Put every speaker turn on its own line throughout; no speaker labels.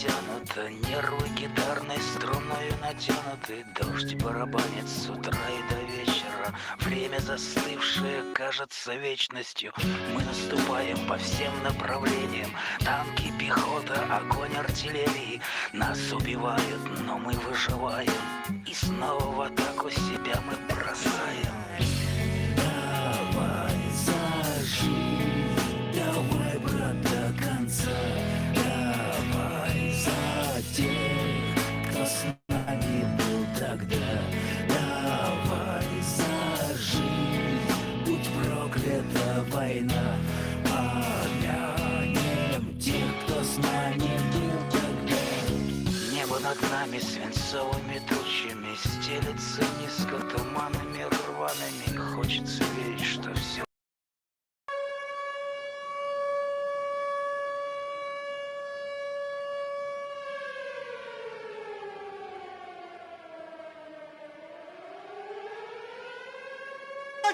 натянуто, нервы гитарной струною натянуты. Дождь барабанит с утра и до вечера. Время застывшее кажется вечностью. Мы наступаем по всем направлениям. Танки, пехота, огонь артиллерии. Нас убивают, но мы выживаем. И снова в атаку себя мы бросаем. Давай зажги, давай, брат, до конца. Давай за тех, кто с нами был тогда. Давай зажги, будь проклята война. Помянем тех, кто с нами был тогда. Небо над нами свинцовыми тучами стелется низко туманами рваными. Хочется верить, что все.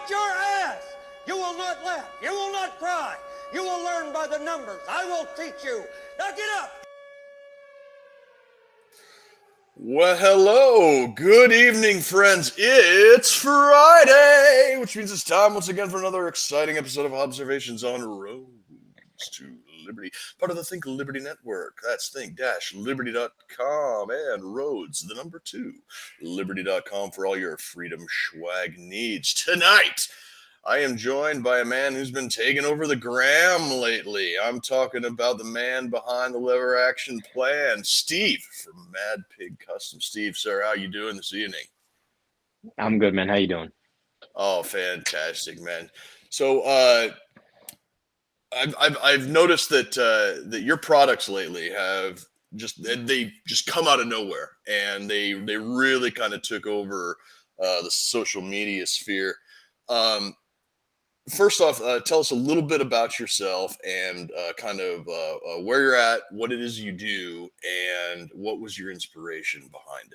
Your ass! You will not laugh. You will not cry. You will learn by the numbers. I will teach you. Now get up!
Well, hello. Good evening, friends. It's Friday, which means it's time once again for another exciting episode of Hobbservations on Roads to Liberty, part of the Think Liberty Network. That's think-liberty.com and Roads, the number 2, liberty.com for all your freedom swag needs. Tonight, I am joined by a man who's been taking over the gram lately. I'm talking about the man behind the lever action plan, Steve from Mad Pig Custom. Steve, sir, how you doing this evening?
I'm good, man. How you doing?
Oh, fantastic, man. So, I've noticed that that your products lately have they just come out of nowhere, and they really kind of took over the social media sphere. First off, tell us a little bit about yourself and kind of where you're at, what it is you do, and what was your inspiration behind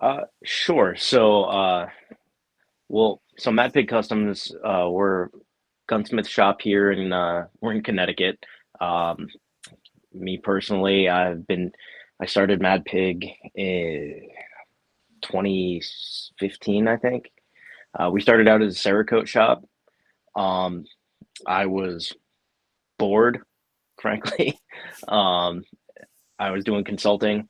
it.
Sure. So, so Mad Pig Customs, we're gunsmith shop here we're in Connecticut. Me personally, I started Mad Pig in 2015, I think. We started out as a Cerakote shop. I was bored, frankly. I was doing consulting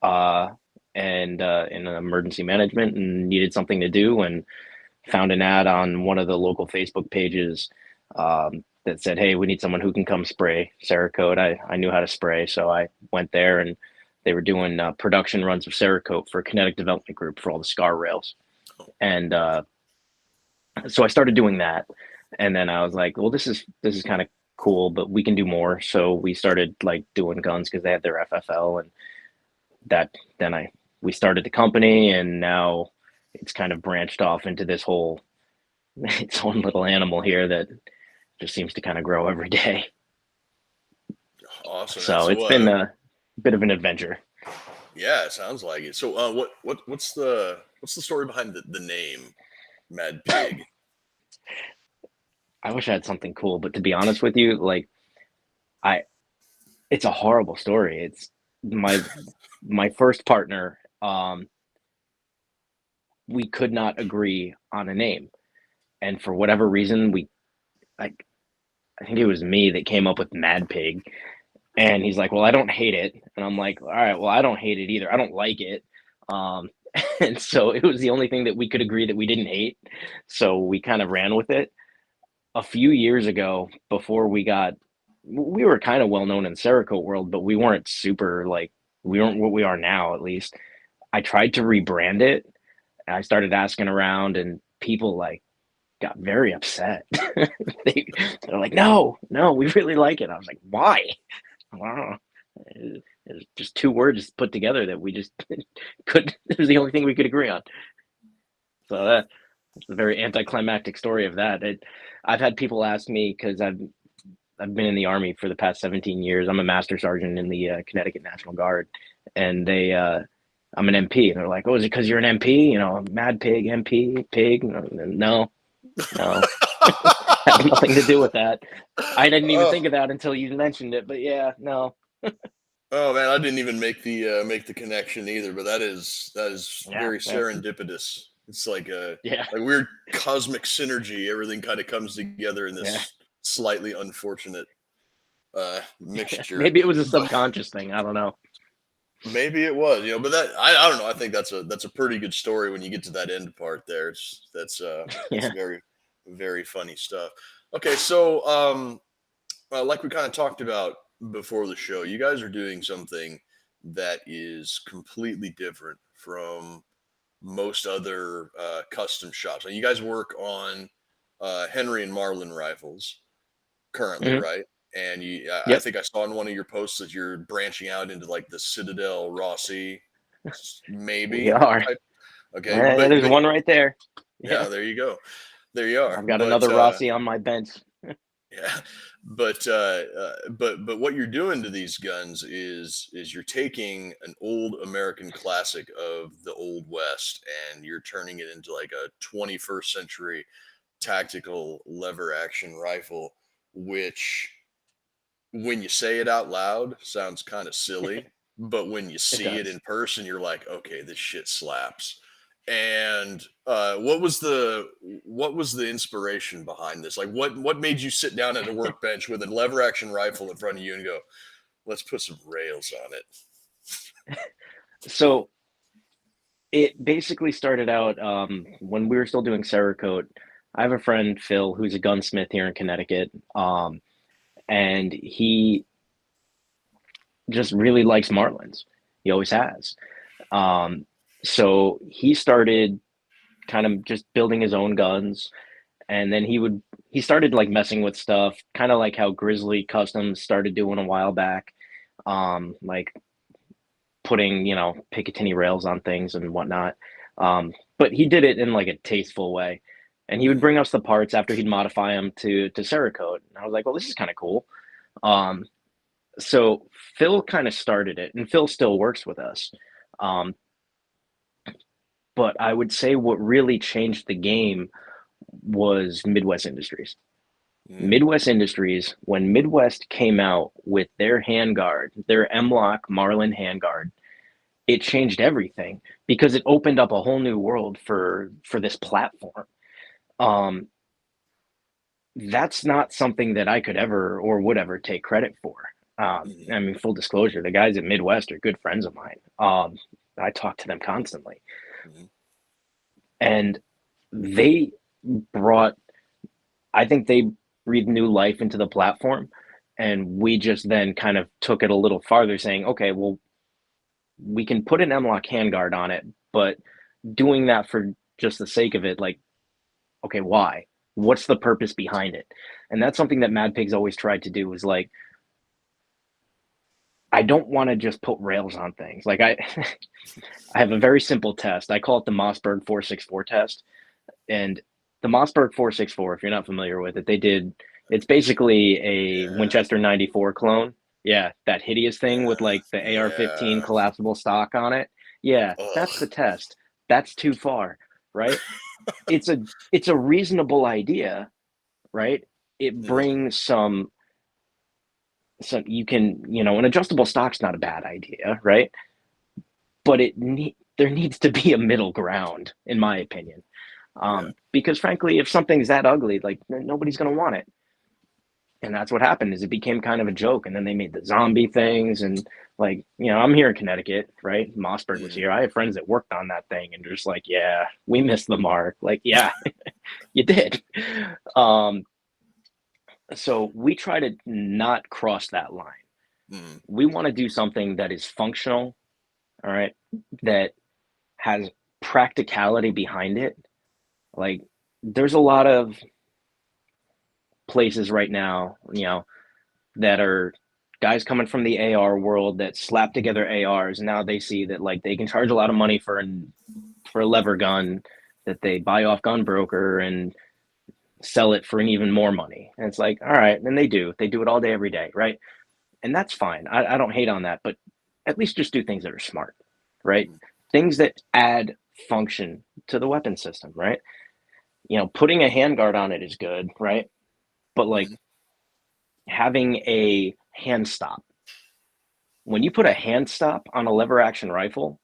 and in emergency management and needed something to do, and found an ad on one of the local Facebook pages that said, "Hey, we need someone who can come spray Cerakote." I knew how to spray, so I went there, and they were doing production runs of Cerakote for Kinetic Development Group for all the SCAR rails. And so I started doing that, and then I was like, well, this is kind of cool, but we can do more. So we started like doing guns because they had their FFL, and we started the company, and now it's kind of branched off into this whole its own little animal here that just seems to kind of grow every day.
Awesome.
So it's been a bit of an adventure.
Yeah, it sounds like it. So what's the story behind the name Mad Pig?
I wish I had something cool, but to be honest with you, like it's a horrible story. It's my first partner. We could not agree on a name, and for whatever reason, I think it was me that came up with Mad Pig, and he's like, "Well, I don't hate it," and I'm like, "All right, well, I don't hate it either. I don't like it." And so it was the only thing that we could agree that we didn't hate. So we kind of ran with it. A few years ago, before we were kind of well known in Cerakote world, but we weren't super we weren't what we are now, at least. I tried to rebrand it. And I started asking around, and people got very upset. They're like, no, we really like it. I was like, why? I don't know. It's just two words put together that we just it was the only thing we could agree on. So that's a very anticlimactic story of that. I've had people ask me, because I've been in the Army for the past 17 years. I'm a master sergeant in the Connecticut National Guard, and I'm an MP, and they're like, "Oh, is it because you're an MP? You know, Mad Pig, MP, pig?" No. Had nothing to do with that. I didn't even think of that until you mentioned it. But yeah, no,
Oh man, I didn't even make the connection either, but that is
Yeah,
very
yeah,
serendipitous. It's like a
yeah,
like weird cosmic synergy. Everything kind of comes together in
yeah.
this slightly unfortunate mixture.
Maybe it was a
But
subconscious thing. I don't know.
maybe it was, but that I don't know. I think that's a pretty good story when you get to that end part there. That's
Yeah.
very very funny stuff. Okay, so like we kind of talked about before the show, you guys are doing something that is completely different from most other custom shops. And you guys work on Henry and Marlin rifles currently,
Hmm.
right? And I
Yep.
think I saw in one of your posts that you're branching out into like the Citadel Rossi,
We
maybe
are.
type. Okay, but
There's one right there.
yeah,
Yeah.
there you go, there you are.
I've got another Rossi on my bench.
Yeah, but what you're doing to these guns is you're taking an old American classic of the Old West and you're turning it into like a 21st century tactical lever action rifle, which when you say it out loud sounds kind of silly, but when you
It
see it
does.
in person, you're like, okay, this shit slaps. And what was the inspiration behind this? Like, what made you sit down at a workbench with a lever action rifle in front of you and go, let's put some rails on it?
So it basically started out when we were still doing Cerakote. I have a friend, Phil, who's a gunsmith here in Connecticut. And he just really likes Marlins. He always has. Um, so he started kind of just building his own guns, and then he started like messing with stuff, kind of like how Grizzly Customs started doing a while back, like putting Picatinny rails on things and whatnot. But he did it in like a tasteful way, and he would
Mhm.
bring us the parts after he'd modify them to Cerakote. And I was like, well, this is kind of cool. Um, so Phil kind of started it, and Phil still works with us. Um, but I would say what really changed the game was Midwest Industries.
Mhm.
Midwest Industries, when Midwest came out with their handguard, their M-Lock Marlin handguard, it changed everything because it opened up a whole new world for this platform. Um, that's not something that I could ever or would ever take credit for.
Mhm.
I mean, full disclosure, the guys at Midwest are good friends of mine. I talk to them constantly,
Mhm.
and they brought. I think they breathed new life into the platform, and we just then kind of took it a little farther, saying, okay, well, we can put an M-Lock handguard on it, but doing that for just the sake of it, like, okay, why? What's the purpose behind it? And that's something that Mad Pig's always tried to do is like, I don't want to just put rails on things. Like I have a very simple test. I call it the Mossberg 464 test. And the Mossberg 464, if you're not familiar with it, it's basically a
Yeah.
Winchester 94 clone. Yeah, that hideous thing with like the AR-15
Yeah.
collapsible stock on it. Yeah, that's
Ugh.
the test. That's too far, right? It's a it's a reasonable idea, right? It
Mhm.
brings some you can, an adjustable stock's not a bad idea, right? But there needs to be a middle ground, in my opinion.
Yeah.
Because frankly, if something's that ugly, like nobody's gonna want it. And that's what happened is it became kind of a joke. And then they made the zombie things and like, I'm here in Connecticut, right? Mossberg was
Mhm.
here. I have friends that worked on that thing and they're just like, yeah, we missed the mark. Like, yeah, you did. Um, so we try to not cross that line.
Mhm.
We want to do something that is functional, all right, that has practicality behind it. Like, there's a lot of places right now, that are guys coming from the AR world that slap together ARs, and now they see that like they can charge a lot of money for a lever gun that they buy off gun broker and sell it for an even more money. And it's like, all right, and they do. They do it all day, every day, right? And that's fine. I don't hate on that, but at least just do things that are smart, right?
Mhm.
Things that add function to the weapon system, right? Putting a handguard on it is good, right? But like
Mhm.
having a hand stop, when you put a hand stop on a lever action rifle,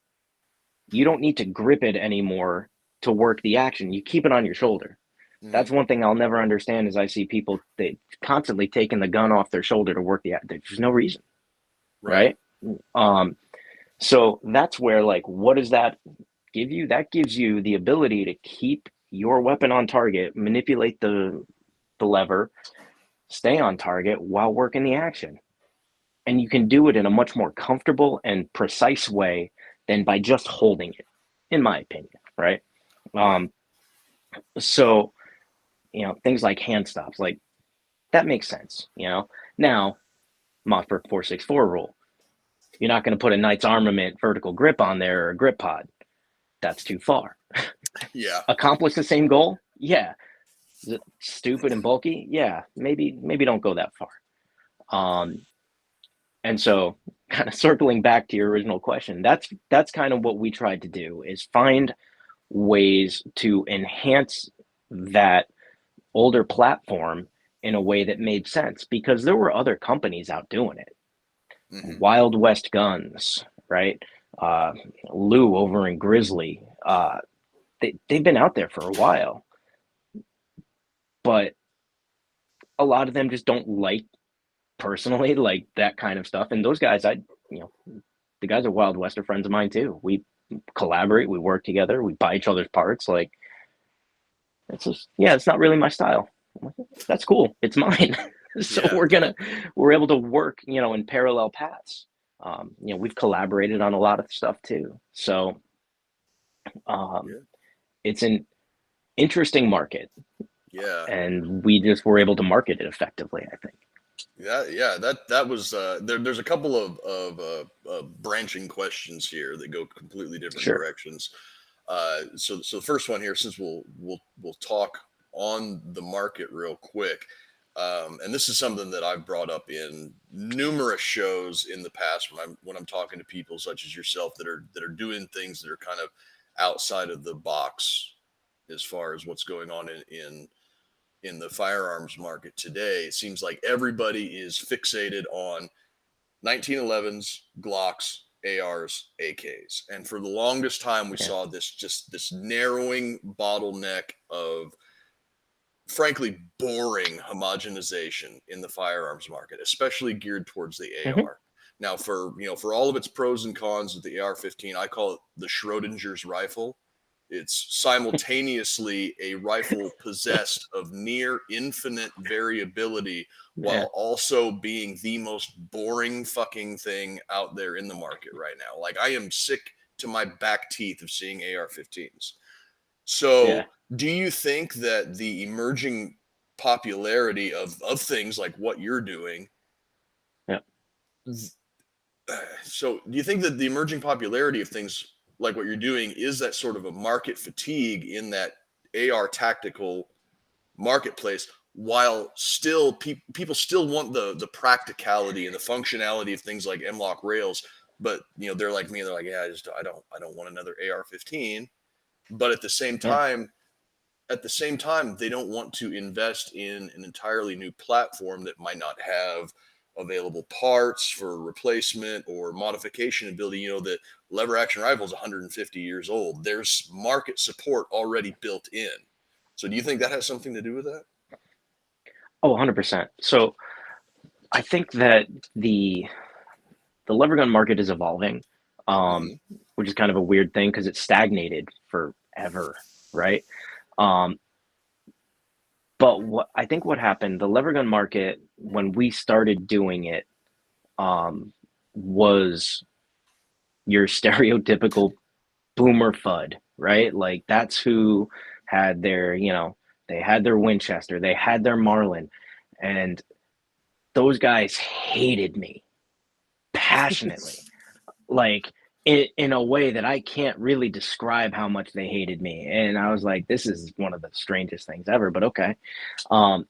you don't need to grip it anymore to work the action. You keep it on your shoulder.
Mhm.
That's one thing I'll never understand is I see people they constantly taking the gun off their shoulder to work the action. There's no reason,
Right.
right? Um, so that's where like what does that give you? That gives you the ability to keep your weapon on target, manipulate the lever, stay on target while working the action. And you can do it in a much more comfortable and precise way than by just holding it, in my opinion, right?
Right.
Um, so things like hand stops, like that makes sense. Now Mossberg 464 rule. You're not going to put a Knight's Armament vertical grip on there or a grip pod. That's too far.
Yeah.
Accomplish the same goal? Yeah. Is it stupid and bulky? Yeah. Maybe don't go that far. Um, and so, kind of circling back to your original question, that's kind of what we tried to do is find ways to enhance that older platform in a way that made sense because there were other companies out doing it.
Hmm.
Wild West Guns, right? Uh, Lou over in Grizzly. They've been out there for a while, but a lot of them just don't like personally like that kind of stuff. And those guys, you know, the guys at Wild West are friends of mine too. We collaborate, we work together, we buy each other's parts. Like it's just, yeah, it's not really my style. That's cool. It's mine. So
Yeah.
we're able to work, in parallel paths. We've collaborated on a lot of stuff too. So um,
Yeah.
it's an interesting market,
Yeah.
and we just were able to market it effectively, I think.
Yeah, that was there's a couple of branching questions here that go completely different
Sure.
directions. So the first one here, since we'll talk on the market real quick, and this is something that I've brought up in numerous shows in the past when I'm talking to people such as yourself that are doing things that are kind of outside of the box as far as what's going on in the firearms market today. It seems like everybody is fixated on 1911s, Glocks, ARs, AKs. And for the longest time, we
Yeah.
saw this narrowing bottleneck of frankly boring homogenization in the firearms market, especially geared towards the
Hmm.
AR. Now, for all of its pros and cons of the AR-15, I call it the Schrodinger's rifle. It's simultaneously a rifle possessed of near infinite variability
Yeah.
while also being the most boring fucking thing out there in the market right now. Like I am sick to my back teeth of seeing AR-15s.
Yeah.
So, do you think that the emerging popularity of things like what you're doing,
Yeah.
so do you think that the emerging popularity of things like what you're doing is that sort of a market fatigue in that AR tactical marketplace while still people still want the practicality and the functionality of things like M-lock rails, but they're like me, they're like, yeah, I don't want another AR-15, but
Yeah.
at the same time, they don't want to invest in an entirely new platform that might not have available parts for replacement or modification ability. That lever action rifle is 150 years old. There's market support already built in. So do you think that has something to do with that?
Oh, 100%. So I think that the lever gun market is evolving,
Hmm.
which is kind of a weird thing because it's stagnated forever, right? Um, but what happened, the lever gun market when we started doing it, was your stereotypical boomer FUD, right? Like that's who had they had their Winchester, they had their Marlin, and those guys hated me passionately, like in a way that I can't really describe how much they hated me. And I was like, this is one of the strangest things ever, but okay. Um,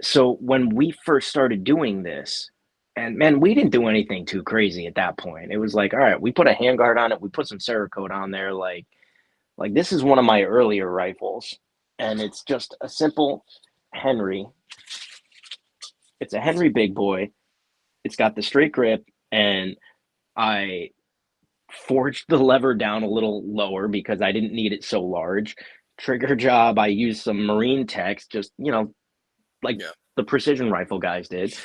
so when we first started doing this, and man, we didn't do anything too crazy at that point. It was like, all right, we put a handguard on it, we put some Cerakote on there, like this is one of my earlier rifles, and it's just a simple Henry. It's a Henry big boy. It's got the straight grip. and I forged the lever down a little lower because I didn't need it so large. Trigger job, I used some marine text, just, like
Yeah.
the precision rifle guys did.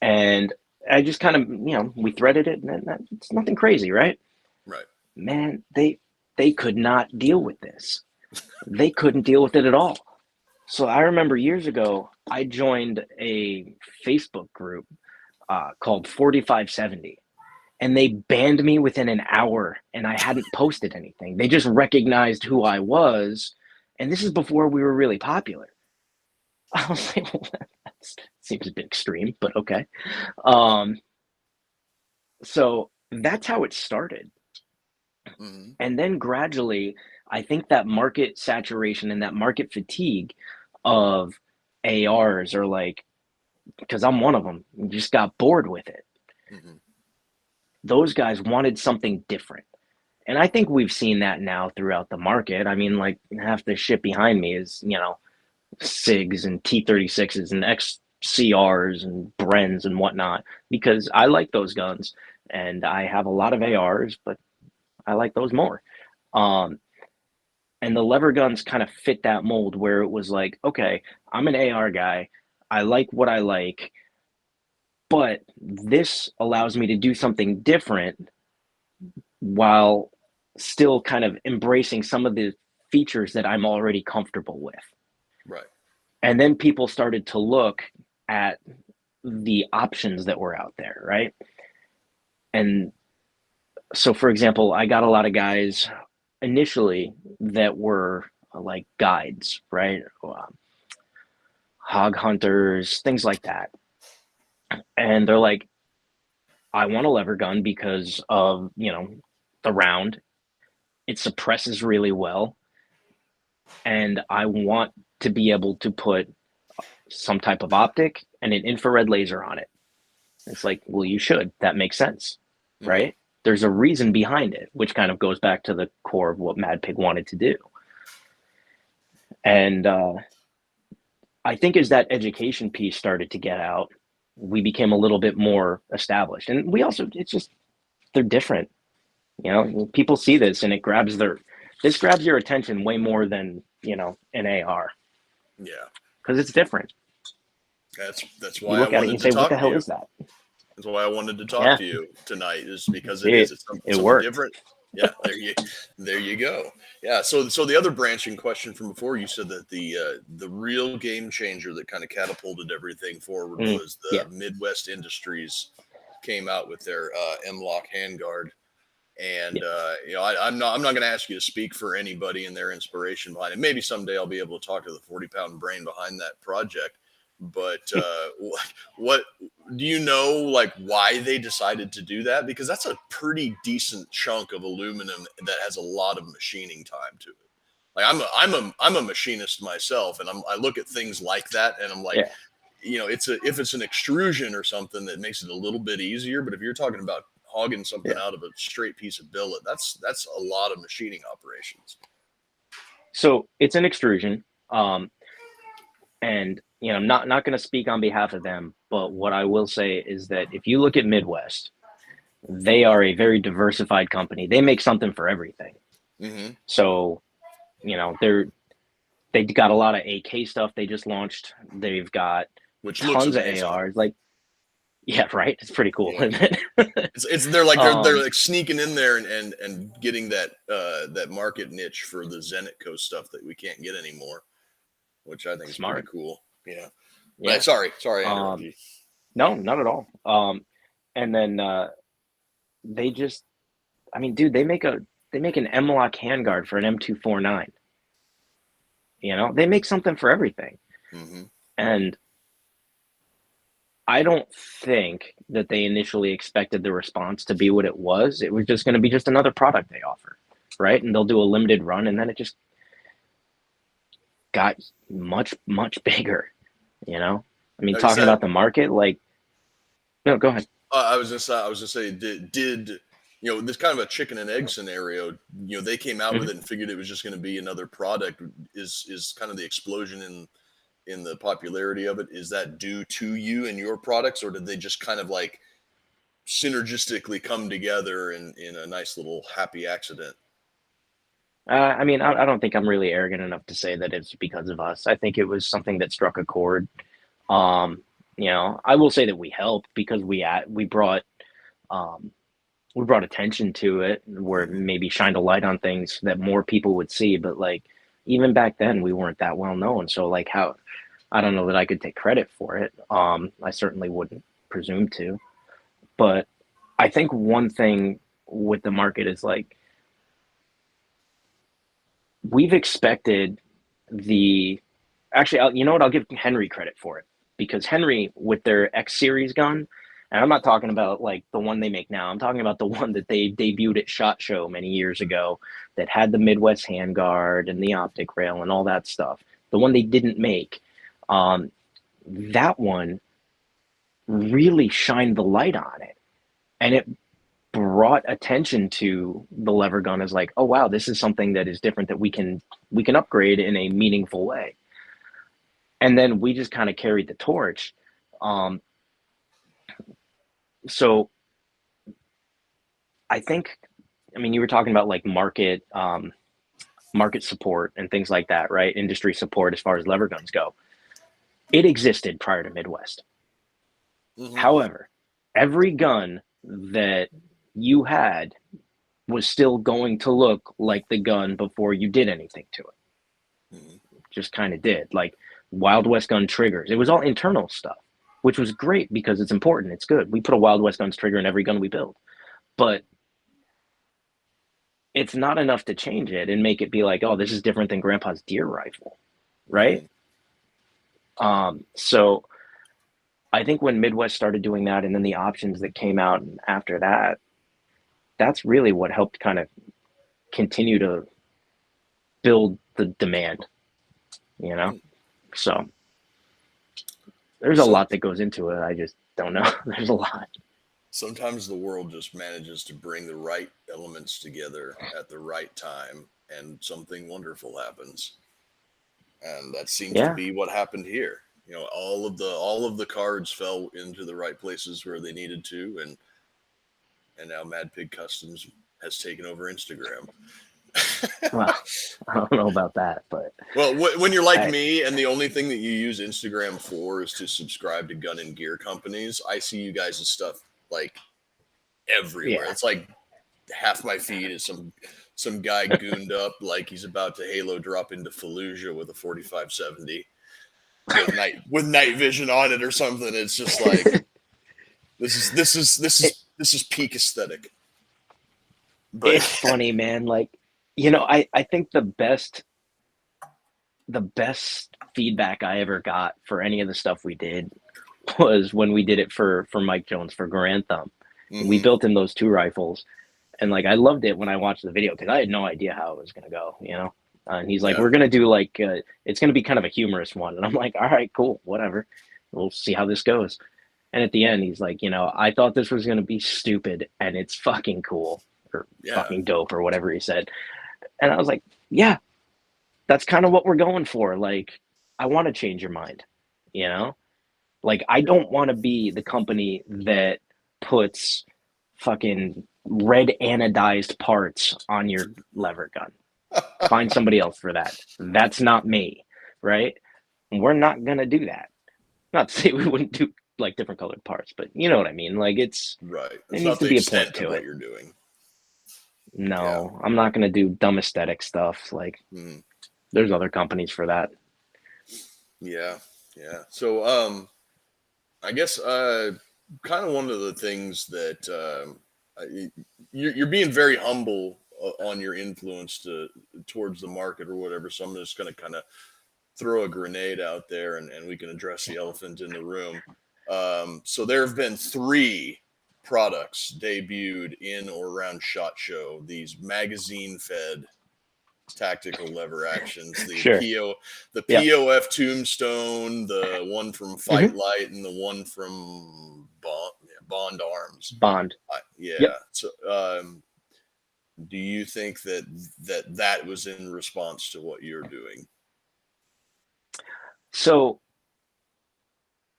And I just kind of, we threaded it, and it's nothing crazy, right?
Right.
Man, they could not deal with this. They couldn't deal with it at all. So I remember years ago, I joined a Facebook group called 4570, and they banned me within an hour, and I hadn't posted anything. They just recognized who I was, and this is before we were really popular. I was like, well, that seems a bit extreme, but okay. Um, so that's how it started.
Mm-hmm.
And then gradually, I think that market saturation and that market fatigue of ARs are like, because I'm one of them, just got bored with it.
Mm-hmm.
Those guys wanted something different. And I think we've seen that now throughout the market. I mean, like half the shit behind me is, SIGs and T36s and XCRs and Brens and whatnot, because I like those guns and I have a lot of ARs, but I like those more. Um, and the lever guns kind of fit that mold where it was like, okay, I'm an AR guy. I like what I like, but this allows me to do something different while still kind of embracing some of the features that I'm already comfortable with.
Right.
And then people started to look at the options that were out there, right? And so, for example, I got a lot of guys initially that were like guides, right? Hog hunters, things like that. And they're like, I want a lever gun because of, the round. It suppresses really well. And I want to be able to put some type of optic and an infrared laser on it. It's like, well, you should. That makes sense,
Mm-hmm.
right? There's a reason behind it, which kind of goes back to the core of what Mad Pig wanted to do. And I think as that education piece started to get out, we became a little bit more established. And we also, it's just, they're different. People see this and this grabs your attention way more than, an AR,
Yeah.
because it's different.
That's
You
why I
look at it and
wanted
you
to
say, what the
talk to
hell
you.
is that?
That's why I wanted to talk
Yeah,
to you tonight, is because
see,
it's
it
something
worked.
different. Yeah, there you go. Yeah, so the other branching question from before, you said that the real game changer that kind of catapulted everything forward was
Yeah.
the Midwest Industries came out with their M-Lock handguard. And
Yeah.
I'm not going to ask you to speak for anybody and their inspiration behind it. Maybe someday I'll be able to talk to the 40-pound brain behind that project. But what do you know, like, why they decided to do that? Because that's a pretty decent chunk of aluminum that has a lot of machining time to it. Like I'm a machinist myself, and I look at things like that, and I'm like,
Yeah.
if it's an extrusion or something that makes it a little bit easier. But if you're talking about hogging something
Yeah.
out of a straight piece of billet, that's a lot of machining operations.
So it's an extrusion. And I'm not going to speak on behalf of them, but what I will say is that if you look at Midwest, they are a very diversified company. They make something for everything.
Mm-hmm.
So, they got a lot of AK stuff they just launched. They've got
Which looks
tons of
amazing.
ARs. Like, yeah, right. It's pretty cool,
Yeah.
isn't it?
They're like sneaking in there and getting that market niche for the Zenitco stuff that we can't get anymore, which I think is pretty
Smart.
cool. Yeah.
Yeah.
But sorry, I interrupted you.
No, not at all. And then they just, I mean, dude, they make an M-Lock handguard for an M249. They make something for everything.
Mm-hmm.
And I don't think that they initially expected the response to be what it was. It was just going to be just another product they offer, right? And they'll do a limited run, and then it just got much, much bigger, I mean, talking about the market, like, no, go ahead.
I was gonna say, did this kind of a chicken and egg scenario? They came out with it and figured it was just going to be another product. Is kind of the explosion in the popularity of it? Is that due to you and your products, or did they just kind of like synergistically come together in a nice little happy accident.
I mean, I don't think I'm really arrogant enough to say that it's because of us. I think it was something that struck a chord. Um, I will say that we helped because um, we brought attention to it, where
Mhm.
maybe shined a light on things that more people would see. But like even back then, we weren't that well known. So like how I don't know that I could take credit for it. I certainly wouldn't presume to. But I think one thing with the market is like we've expected the actually, you know what? I'll give Henry credit for it because Henry, with their X series gun, and I'm not talking about like the one they make now. I'm talking about the one that they debuted at SHOT Show many years ago that had the Midwest handguard and the optic rail and all that stuff. The one they didn't make, um, that one really shined the light on it, and it brought attention to the lever gun as like, oh wow, this is something that is different that we can upgrade in a meaningful way. And then we just kind of carried the torch. Um, so I think, I mean, you were talking about like market support and things like that, right? Industry support as far as lever guns go. It existed prior to Midwest.
Hmm.
However, every gun that you had was still going to look like the gun before you did anything to it.
Hmm.
Just kind of did. Like Wild West gun triggers. It was all internal stuff, which was great because it's important. It's good. We put a Wild West guns trigger in every gun we build. But it's not enough to change it and make it be like, oh, this is different than grandpa's deer rifle, right?
Hmm.
So I think when Midwest started doing that and then the options that came out after that, that's really what helped kind of continue to build the demand, you know? So there's a
Some
lot that goes into it. I just don't know. There's a lot.
Sometimes the world just manages to bring the right elements together at the right time, and something wonderful happens. And that seems to
Yeah.
be what happened here. All of the cards fell into the right places where they needed to, and now Mad Pig Customs has taken over Instagram.
Well, I don't know about that, but
Well, when you're like
I,
me and the only thing that you use Instagram for is to subscribe to gun and gear companies, I see you guys' stuff like everywhere.
yeah.
It's like half my feed is some guy gooned up like he's about to Halo drop into Fallujah with a 4570 with night vision on it or something. It's just like
it,
this is peak aesthetic. But
it's funny, man. Like, I think the best feedback I ever got for any of the stuff we did was when we did it for Mike Jones for Grantham. We
hmm,
built him those two rifles, and like I loved it when I watched the video because I had no idea how it was gonna go, And he's like,
yeah,
"We're gonna do like it's gonna be kind of a humorous one," and I'm like, "All right, cool, whatever. We'll see how this goes." And at the end, he's like, "I thought this was gonna be stupid, and it's fucking cool or
yeah,
fucking dope or whatever he said." And I was like, "Yeah, that's kind of what we're going for. Like, I want to change your mind, you know." Like, I don't want to be the company that puts fucking red anodized parts on your lever gun. Find somebody else for that. That's not me, right? We're not gonna do that. Not to say we wouldn't do like different colored parts, but you know what I mean. Like
right.
there
It's
needs
not
to
the
be a point
extent of
to
what
it.
you're doing. Yeah.
No, I'm not gonna do dumb aesthetic stuff. Like
Hmm.
there's other companies for that.
Yeah. Yeah. So I guess kind of one of the things that you're being very humble on your influence towards the market or whatever. So I'm just going to kind of throw a grenade out there, and we can address the elephant in the room. So there have been three products debuted in or around SHOT Show. These magazine-fed tactical lever actions.
Sure.
The
Yep.
POF Tombstone, the one from
Hmm.
Fight Light, and the one from Bond Arms.
Bond.
Yeah.
Yep.
So, do you think that was in response to what you're doing?
So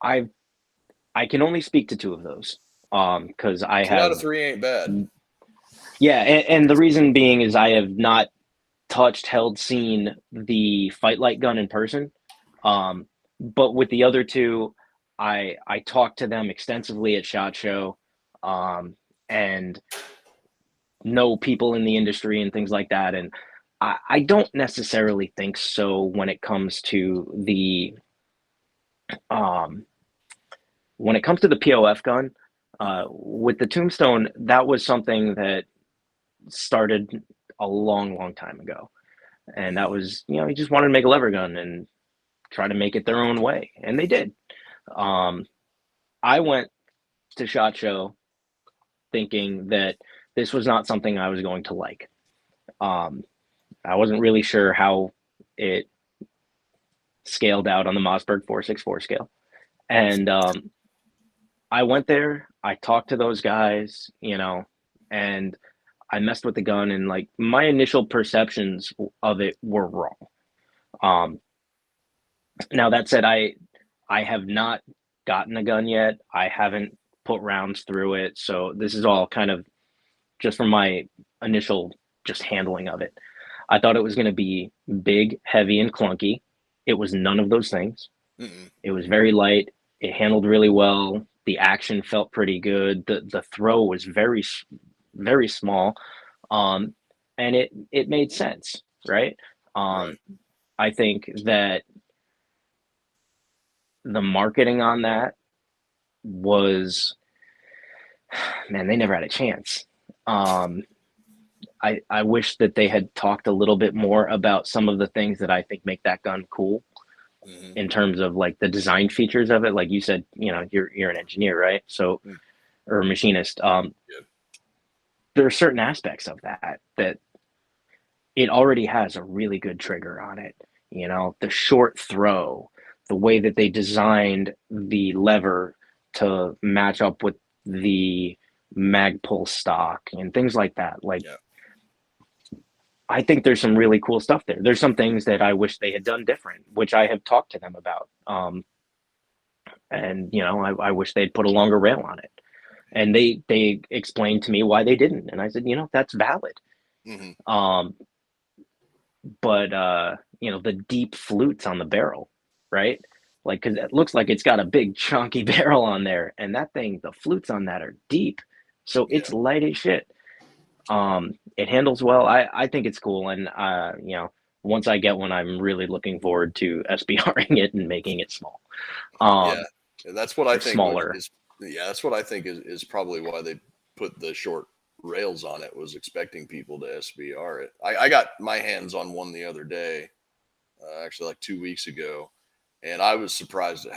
I I can only speak to two of those. Because I
2 out of
have,
3 ain't bad.
yeah, and the reason being is I have not touched, held, seen the Fight Light gun in person. But with the other two, I talked to them extensively at SHOT Show, and know people in the industry and things like that. And I don't necessarily think so when it comes to the um, POF gun. With the Tombstone, that was something that started a long, long time ago, and that was, you just wanted to make a lever gun and try to make it their own way, and they did. Um, I went to SHOT Show thinking that this was not something I was going to like. Um, I wasn't really sure how it scaled out on the Mossberg 464 scale. And I went there, I talked to those guys, and I messed with the gun, and like my initial perceptions of it were wrong. Um, Now that said, I have not gotten a gun yet. I haven't put rounds through it, so this is all kind of just from my initial just handling of it. I thought it was going to be big, heavy, and clunky. It was none of those things.
Mm-mm.
It was very light. It handled really well. The action felt pretty good. The throw was very small, um, and it made sense, right?
Right.
I think that the marketing on that was, man, they never had a chance. Um, I wish that they had talked a little bit more about some of the things that I think make that gun cool
Mm-hmm.
in terms of like the design features of it. Like you said, you're an engineer, right? So,
Mm.
or a machinist.
Yeah.
There are certain aspects of that it already has a really good trigger on it. The short throw, the way that they designed the lever to match up with the Magpul stock and things like that. Like,
Yeah.
I think there's some really cool stuff there. There's some things that I wish they had done different, which I have talked to them about. And I wish they'd put a longer rail on it. And they explained to me why they didn't, and I said, that's valid.
Mm-hmm.
Um, but the deep flutes on the barrel, right? Like, because it looks like it's got a big chunky barrel on there, and that thing, the flutes on that are deep, so
Yeah.
it's light as shit. It handles well. I think it's cool, and once I get one, I'm really looking forward to SBRing it and making it small.
Yeah. That's what I
Or
think
smaller.
that's what I think is probably why they put the short rails on it, was expecting people to SBR it. I got my hands on one the other day, actually like 2 weeks ago, and I was surprised at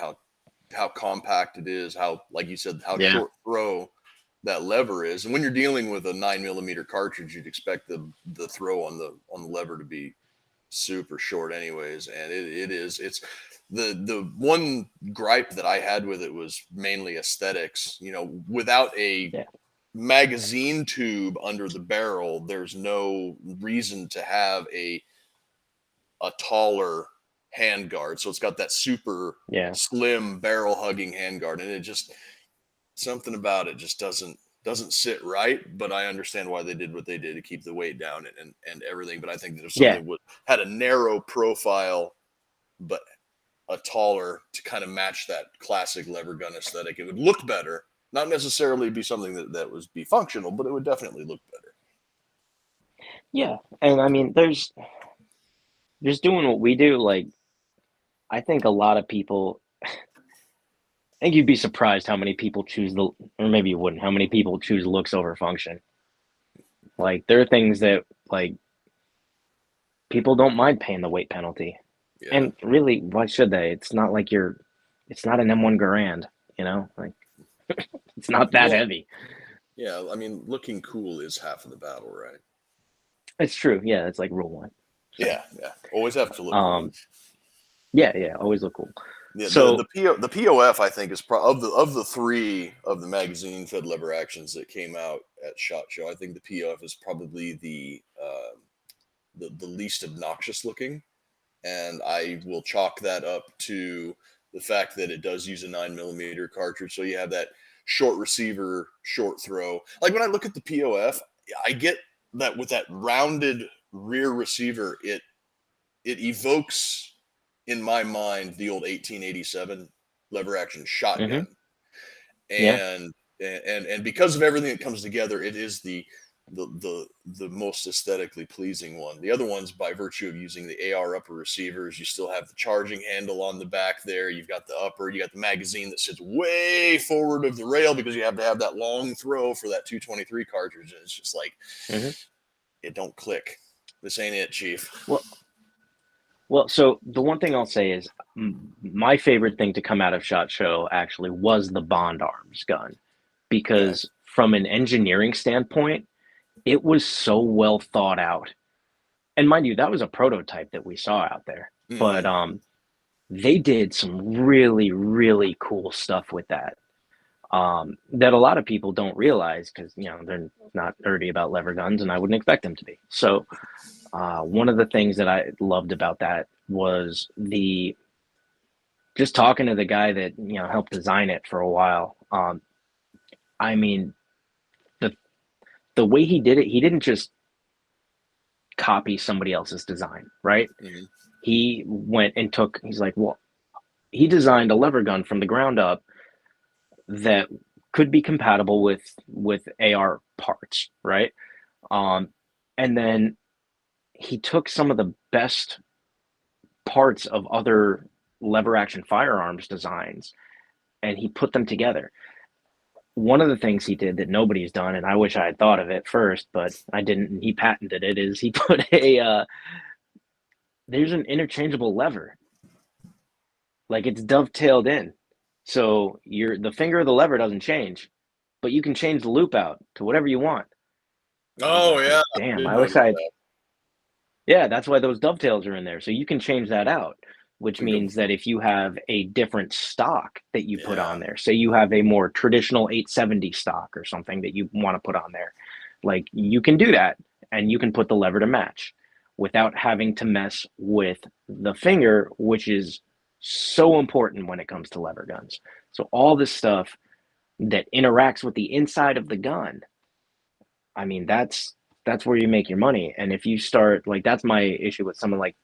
how compact it is, how, like you said, how
Yeah,
short throw that lever is. And when you're dealing with a 9mm cartridge, you'd expect the throw on the lever to be super short anyways, and it's the one gripe that I had with it was mainly aesthetics. Without a
yeah,
magazine tube under the barrel, there's no reason to have a taller handguard. So it's got that super
yeah,
slim barrel hugging handguard, and it just, something about it just doesn't sit right. But I understand why they did what they did to keep the weight down and everything. But I think that if
yeah,
something had a narrow profile but a taller, to kind of match that classic lever gun aesthetic, it would look better. Not necessarily be something that was be functional, but it would definitely look better.
yeah. And I mean, there's just doing what we do. Like, I think a lot of people. I think you'd be surprised how many people or maybe you wouldn't, how many people choose looks over function. Like, there are things that, like, people don't mind paying the weight penalty.
Yeah.
And really, why should they? It's not an M1 Garand, like, it's not that
Well,
heavy.
yeah. I mean, looking cool is half of the battle, right?
It's true. Yeah, it's like rule one. So,
Yeah, yeah. Always have to look cool.
um, yeah, always look cool.
Yeah,
So,
the POF, I think, is of the three of the magazine fed lever actions that came out at SHOT Show. I think the POF is probably the least obnoxious looking, and I will chalk that up to the fact that it does use a 9mm cartridge. So you have that short receiver, short throw. Like when I look at the POF, I get that with that rounded rear receiver, it evokes in my mind the old 1887 lever action shotgun.
Yeah.
And because of everything that comes together, it is the most aesthetically pleasing one. The other ones, by virtue of using the AR upper receivers, you still have the charging handle on the back there. You've got the upper, you got the magazine that sits way forward of the rail because you have to have that long throw for that 223 cartridge. And it's just like, it don't click. This ain't it, Chief.
Well, so the one thing I'll say is my favorite thing to come out of SHOT Show actually was the Bond Arms gun, because from an engineering standpoint, it was so well thought out. And mind you, that was a prototype that we saw out there, but they did some really, really cool stuff with that. That a lot of people don't realize because they're not nerdy about lever guns, and I wouldn't expect them to be. So one of the things that I loved about that was just talking to the guy that helped design it for a while. I mean, the way he did it, he didn't just copy somebody else's design, right? He went and he's like, well, he designed a lever gun from the ground up that could be compatible with AR parts, right? And then he took some of the best parts of other lever action firearms designs and he put them together. One of the things he did that nobody's done, and I wish I had thought of it first, but I didn't, and he patented it, is he put there's an interchangeable lever. Like it's dovetailed in. So the finger of the lever doesn't change, but you can change the loop out to whatever you want.
Oh,
like,
yeah.
damn, I wish yeah, that's why those dovetails are in there. So you can change that out, which means that if you have a different stock that you put on there, say you have a more traditional 870 stock or something that you want to put on there, like you can do that and you can put the lever to match without having to mess with the finger, which is so important when it comes to lever guns. So all this stuff that interacts with the inside of the gun, I mean, that's where you make your money. And if you start, like, that's my issue with someone like,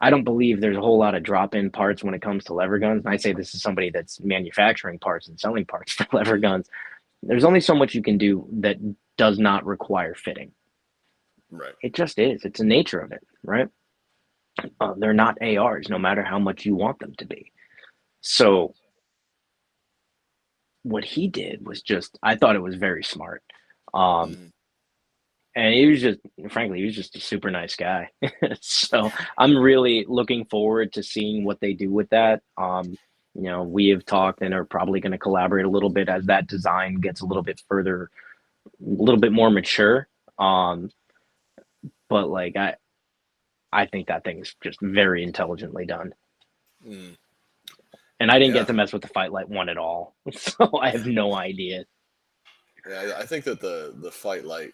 I don't believe there's a whole lot of drop-in parts when it comes to lever guns. And I say this is somebody that's manufacturing parts and selling parts for lever guns. There's only so much you can do that does not require fitting.
Right.
It just is. It's the nature of it, right? They're not ARs, no matter how much you want them to be. So what he did was I thought it was very smart. And he was just a super nice guy. So I'm really looking forward to seeing what they do with that. We have talked and are probably going to collaborate a little bit as that design gets a little bit further, a little bit more mature. But like, I think that thing is just very intelligently done. And I didn't get to mess with the Fight Light one at all. So I have no idea.
Yeah, I think that the Fight Light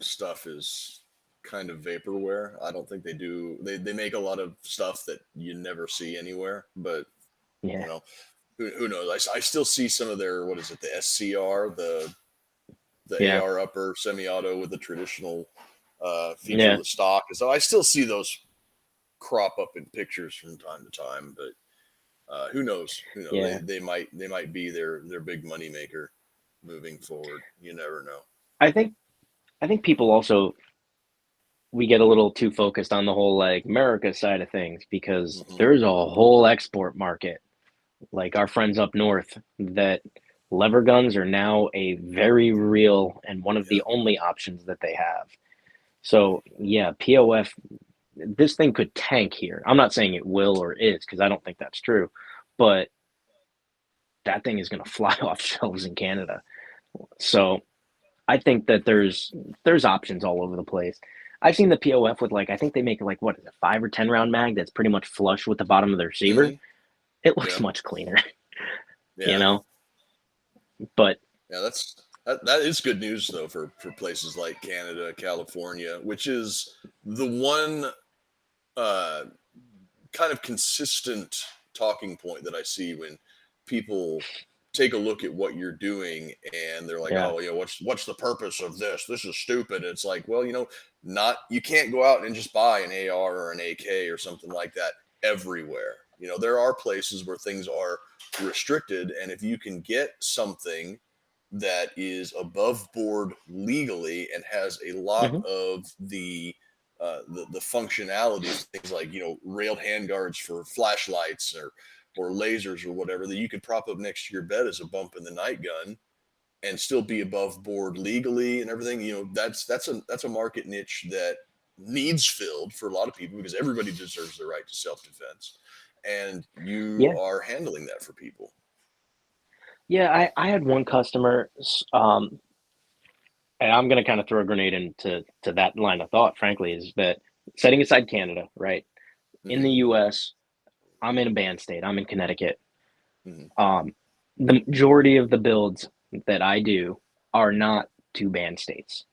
stuff is kind of vaporware. I don't think they do. They make a lot of stuff that you never see anywhere. But who knows? I still see some of their, what is it, the SCR, the AR upper semi-auto with the traditional feature of the stock. So I still see those crop up in pictures from time to time. But who knows?
Yeah.
They might be their big money maker moving forward. You never know.
I think people also, we get a little too focused on the whole like America side of things because there's a whole export market. Like our friends up north, that lever guns are now a very real and one of the only options that they have. So yeah, POF, this thing could tank here. I'm not saying it will or is, because I don't think that's true, but that thing is going to fly off shelves in Canada. So I think that there's options all over the place. I've seen the POF with, like, I think they make like, what is it, 5 or 10 round mag that's pretty much flush with the bottom of the receiver. It looks much cleaner, But
that is good news though for places like Canada, California, which is the one kind of consistent talking point that I see when people take a look at what you're doing, and they're like,
Yeah.
oh, what's the purpose of this? This is stupid. It's like, well, not you can't go out and just buy an AR or an AK or something like that everywhere. There are places where things are restricted, and if you can get something that is above board legally and has a lot
Hmm.
of the functionalities, things like railed handguards for flashlights or lasers or whatever, that you could prop up next to your bed as a bump in the night gun and still be above board legally and everything. That's a market niche that needs filled for a lot of people, because everybody deserves the right to self-defense, and you
Yeah.
are handling that for people.
Yeah. I had one customer, and I'm going to kind of throw a grenade into that line of thought, frankly, is that setting aside Canada, right? In
Hmm.
the US, I'm in a banned state. I'm in Connecticut.
Hmm.
Um, the majority of the builds that I do are not to banned states.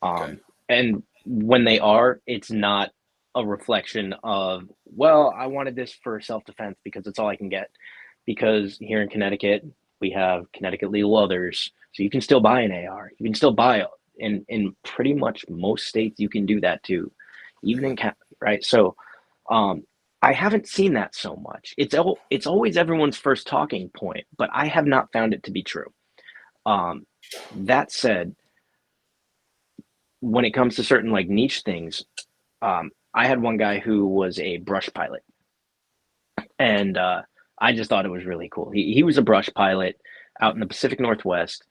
Okay.
And when they are, it's not a reflection of, well, I wanted this for self-defense because it's all I can get. Because here in Connecticut, we have Connecticut legal others. So you can still buy an AR. You can still buy in pretty much most states you can do that too. Even in
Hmm.
Canada, right? So um I haven't seen that so much. It's always everyone's first talking point, but I have not found it to be true. Um that said, when it comes to certain like niche things, I had one guy who was a brush pilot, and I just thought it was really cool. He was a brush pilot out in the Pacific Northwest,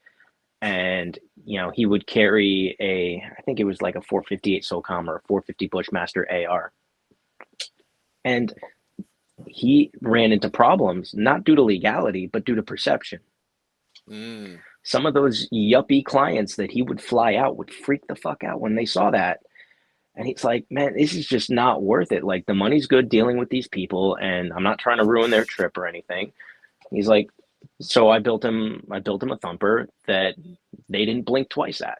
and he would carry I think it was like a 458 SOCOM or a 450 Bushmaster AR, and he ran into problems not due to legality but due to perception.
Mm.
Some of those yuppie clients that he would fly out would freak the fuck out when they saw that. And he's like, man, this is just not worth it. Like, the money's good dealing with these people, and I'm not trying to ruin their trip or anything. He's like, so I built him a thumper that they didn't blink twice at.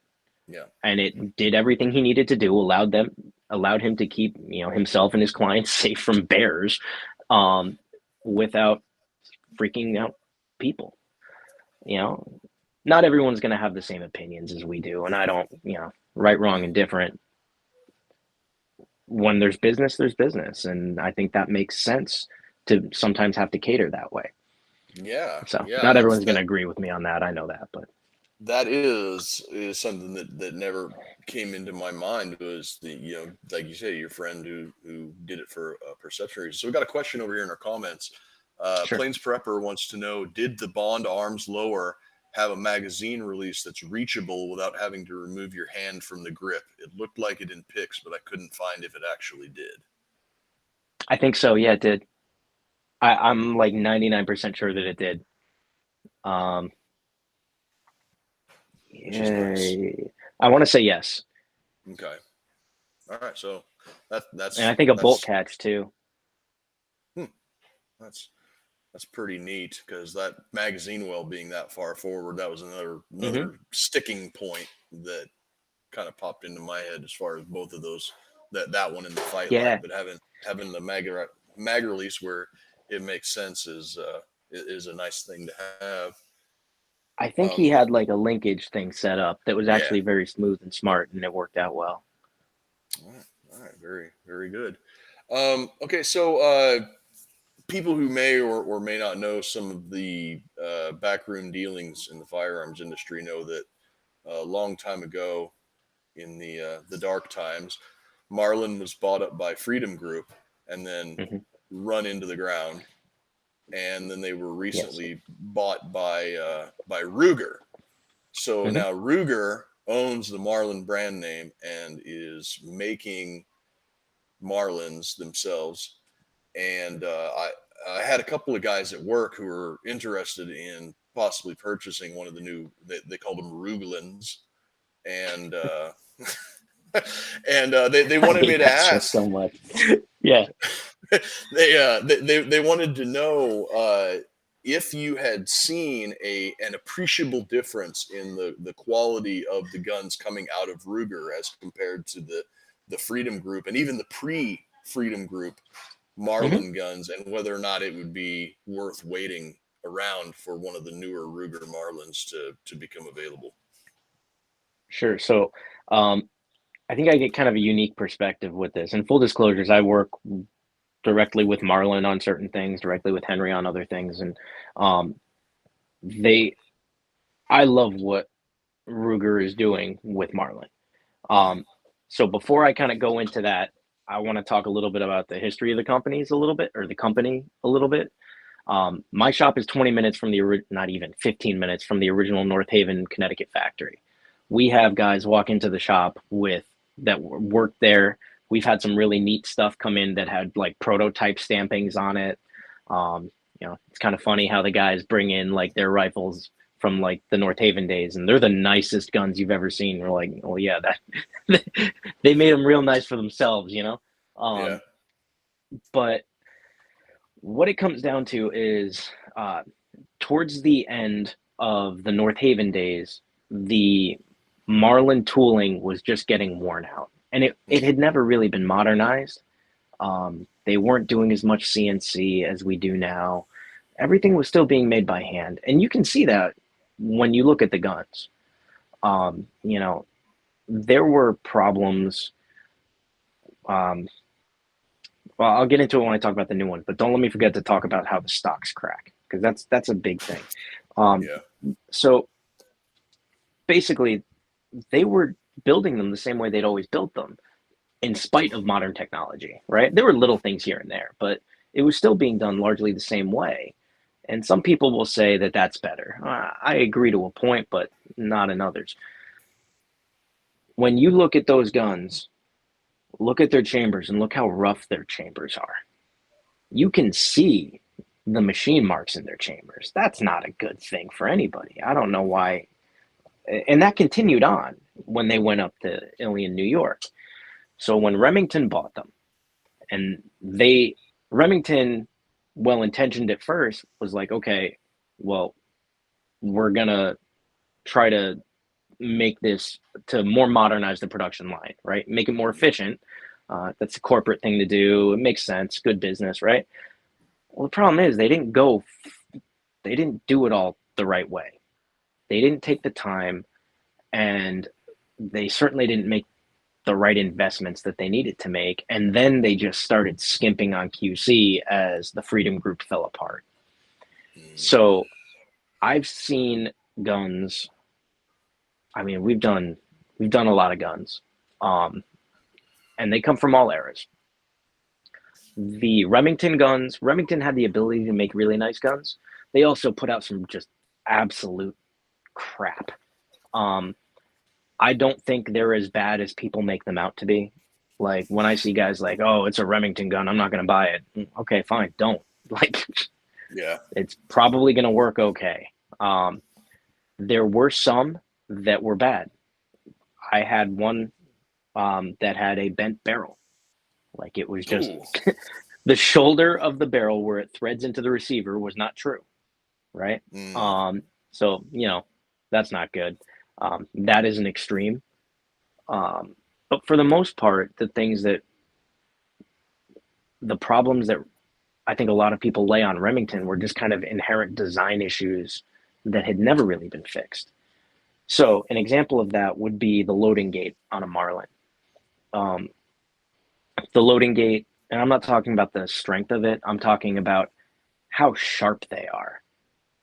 Yeah.
And it did everything he needed to do, allowed him to keep, himself and his clients safe from bears, um, without freaking out people. You know, Not everyone's going to have the same opinions as we do, and I don't, right, wrong, and different. When there's business, and I think that makes sense to sometimes have to cater that way.
Yeah.
So
Yeah.
not
That's
everyone's going
that.
to agree with me on that. I know that, but
That is something that never came into my mind, was the like you say, your friend who did it for perception reasons. So we got a question over here in our comments.
sure.
Plains Prepper wants to know: did the Bond Arms lower have a magazine release that's reachable without having to remove your hand from the grip? It looked like it in pics, but I couldn't find if it actually did.
I think so. Yeah, it did. I'm like 99% sure that it did. Um,
Which is nice.
yeah, I want to say yes,
Okay. All right. So
and I
that's
think a bolt
that's
catch too.
hmm, that's That's pretty neat, because that magazine well being that far forward, that was another
Hmm.
another sticking point that kind of popped into my head as far as both of those, that one in the fight line,
Yeah,
but having the mag release where it makes sense is a nice thing to have.
I think he
Um,
had like a linkage thing set up that was
yeah.
actually very smooth and smart, and it worked out well.
All right. Very very good. Okay, so people who may or may not know some of the backroom dealings in the firearms industry know that a long time ago, in the dark times, Marlin was bought up by Freedom Group and then
Hmm.
run into the ground, and then they were
Yes.
recently bought by Ruger. So
Hmm.
now Ruger owns the Marlin brand name and is making Marlins themselves. And I had a couple of guys at work who were interested in possibly purchasing one of the new, they called them Ruglins, and they
I
wanted me
hate
to
that show
ask.
so much. Yeah.
They wanted to know if you had seen an appreciable difference in the quality of the guns coming out of Ruger as compared to the Freedom Group and even the pre Freedom Group
Hmm.
Marlin guns, and whether or not it would be worth waiting around for one of the newer Ruger Marlins to become available.
Sure. So, I think I get kind of a unique perspective with this. And full disclosures, I work directly with Marlon on certain things, directly with Henry on other things, and um, they, I love what Ruger is doing with Marlon.
Hmm.
Um, so before I kind of go into that, I want to talk a little bit about the history of the companies a little bit, or the company a little bit. My shop is 20 minutes from not even 15 minutes from the original North Haven, Connecticut factory. We have guys walk into the shop with that work there. We've had some really neat stuff come in that had like prototype stampings on it. It's kind of funny how the guys bring in like their rifles from like the North Haven days, and they're the nicest guns you've ever seen. We're like, well, yeah, that they made them real nice for themselves, you know.
Yeah.
But what it comes down to is towards the end of the North Haven days, the Marlin tooling was just getting worn out, and it
Hmm.
had never really been modernized. They weren't doing as much CNC as we do now. Everything was still being made by hand, and you can see that when you look at the guns. You know, there were problems. Um, well, I'll get into it when I talk about the new ones, but don't let me forget to talk about how the stocks crack, because that's a big thing. Um,
Yeah.
so basically, they were building them the same way they'd always built them, in spite of modern technology, right? There were little things here and there, but it was still being done largely the same way. And some people will say that that's better. I agree to a point, but not in others. When you look at those guns, look at their chambers and look how rough their chambers are. You can see the machine marks in their chambers. That's not a good thing for anybody. I don't know why. And that continued on when they went up to Ilion, New York. So when Remington bought them, and Remington, well intentioned at first, was like, okay, well, we're gonna try to make this to more modernize the production line, right? Make it more efficient. That's a corporate thing to do. It makes sense. Good business, right? Well, the problem is they didn't do it all the right way. They didn't take the time, and they certainly didn't make the right investments that they needed to make. And then they just started skimping on QC as the Freedom Group fell apart.
Mm.
So I've seen guns. I mean, we've done a lot of guns, um, and they come from all eras. The Remington guns, Remington had the ability to make really nice guns. They also put out some just absolute crap. Um, I don't think they're as bad as people make them out to be. Like when I see guys like, "Oh, it's a Remington gun, I'm not going to buy it." Okay, fine, don't. Like
Yeah.
it's probably going to work okay. Um, there were some that were bad. I had one that had a bent barrel. Like it was just
Ooh.
the shoulder of the barrel where it threads into the receiver was not true, right?
Mm.
Um, so that's not good. That is an extreme. But for the most part, the problems that I think a lot of people lay on Remington were just kind of inherent design issues that had never really been fixed. So an example of that would be the loading gate on a Marlin. Um, the loading gate, and I'm not talking about the strength of it, I'm talking about how sharp they are.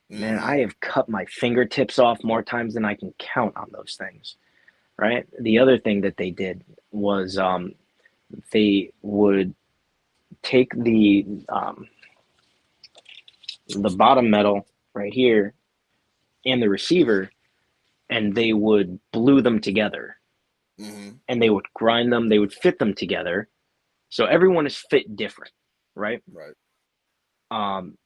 Man,
Hmm.
I have cut my fingertips off more times than I can count on those things, right? The other thing that they did was they would take the bottom metal right here and the receiver, and they would glue them together,
Hmm.
and they would grind them. They would fit them together, so everyone is fit different, right?
Right.
Um,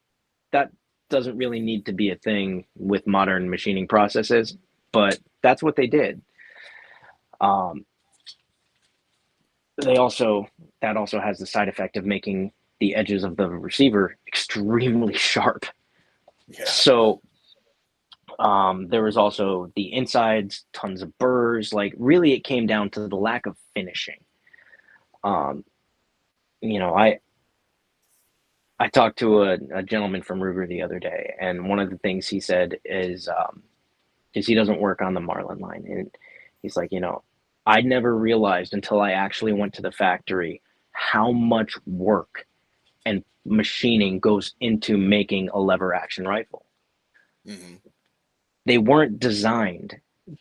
that doesn't really need to be a thing with modern machining processes, but that's what they did. Um, they also that also has the side effect of making the edges of the receiver extremely sharp.
Yeah.
So there was also the insides, tons of burrs. Like really, it came down to the lack of finishing. Um, you know, I talked to a gentleman from Ruger the other day, and one of the things he said is he doesn't work on the Marlin line, and he's like, I never realized until I actually went to the factory how much work and machining goes into making a lever action rifle.
Mm-hmm.
They weren't designed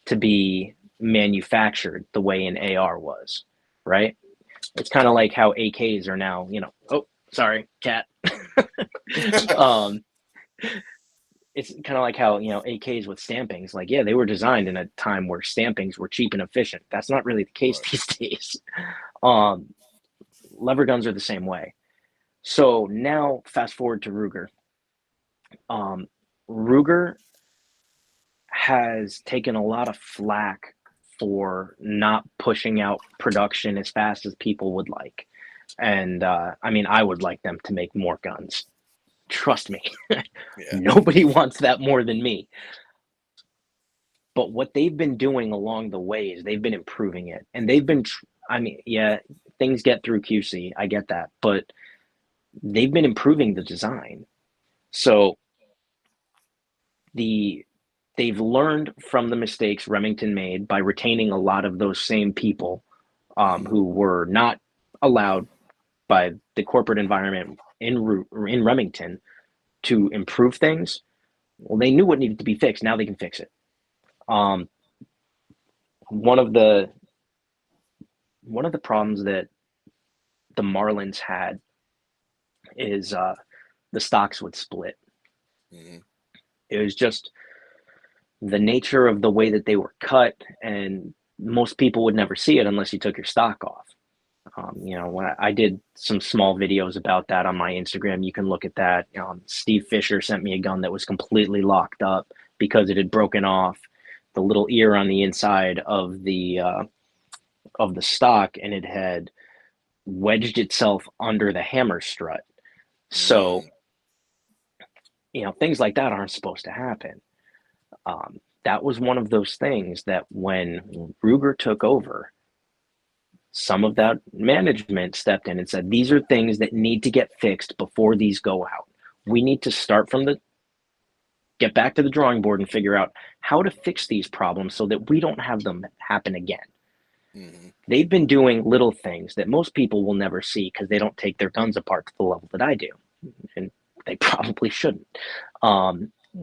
to be manufactured the way an AR was, right? It's kind of like how AKs are now, oh, sorry, cat. um, it's kind of like how, AKs with stampings, like, yeah, they were designed in a time where stampings were cheap and efficient. That's not really the case
Right.
these days. Um, lever guns are the same way. So now, fast forward to Ruger. Ruger has taken a lot of flack for not pushing out production as fast as people would like. And I mean, I would like them to make more guns. Trust me,
Yeah.
nobody wants that more than me. But what they've been doing along the way is they've been improving it. And they've been, I mean, yeah, things get through QC. I get that. But they've been improving the design. So they've learned from the mistakes Remington made by retaining a lot of those same people who were not allowed by the corporate environment in Remington to improve things. Well, they knew what needed to be fixed. Now they can fix it. Um, one of the problems that the Marlins had is the stocks would split.
Mm-hmm.
It was just the nature of the way that they were cut, and most people would never see it unless you took your stock off. When I did some small videos about that on my Instagram, you can look at that. Steve Fisher sent me a gun that was completely locked up because it had broken off the little ear on the inside of the stock, and it had wedged itself under the hammer strut. So, things like that aren't supposed to happen. That was one of those things that when Ruger took over, some of that management stepped in and said, these are things that need to get fixed before these go out. We need to get back to the drawing board and figure out how to fix these problems so that we don't have them happen again. Mm-hmm. They've been doing little things that most people will never see because they don't take their guns apart to the level that I do. And they probably shouldn't.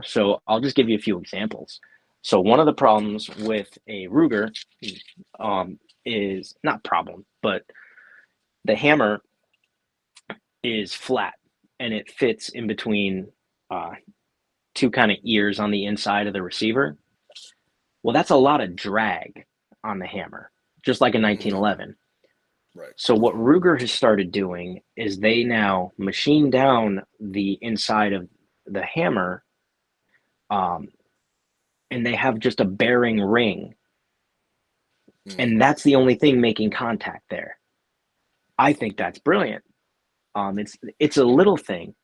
So I'll just give you a few examples. So one of the problems with a Ruger is not problem, but the hammer is flat and it fits in between two kind of ears on the inside of the receiver. Well, that's a lot of drag on the hammer, just like a 1911.
Right.
So what Ruger has started doing is they now machine down the inside of the hammer, and they have just a bearing ring. And that's the only thing making contact there. I think that's brilliant. It's a little thing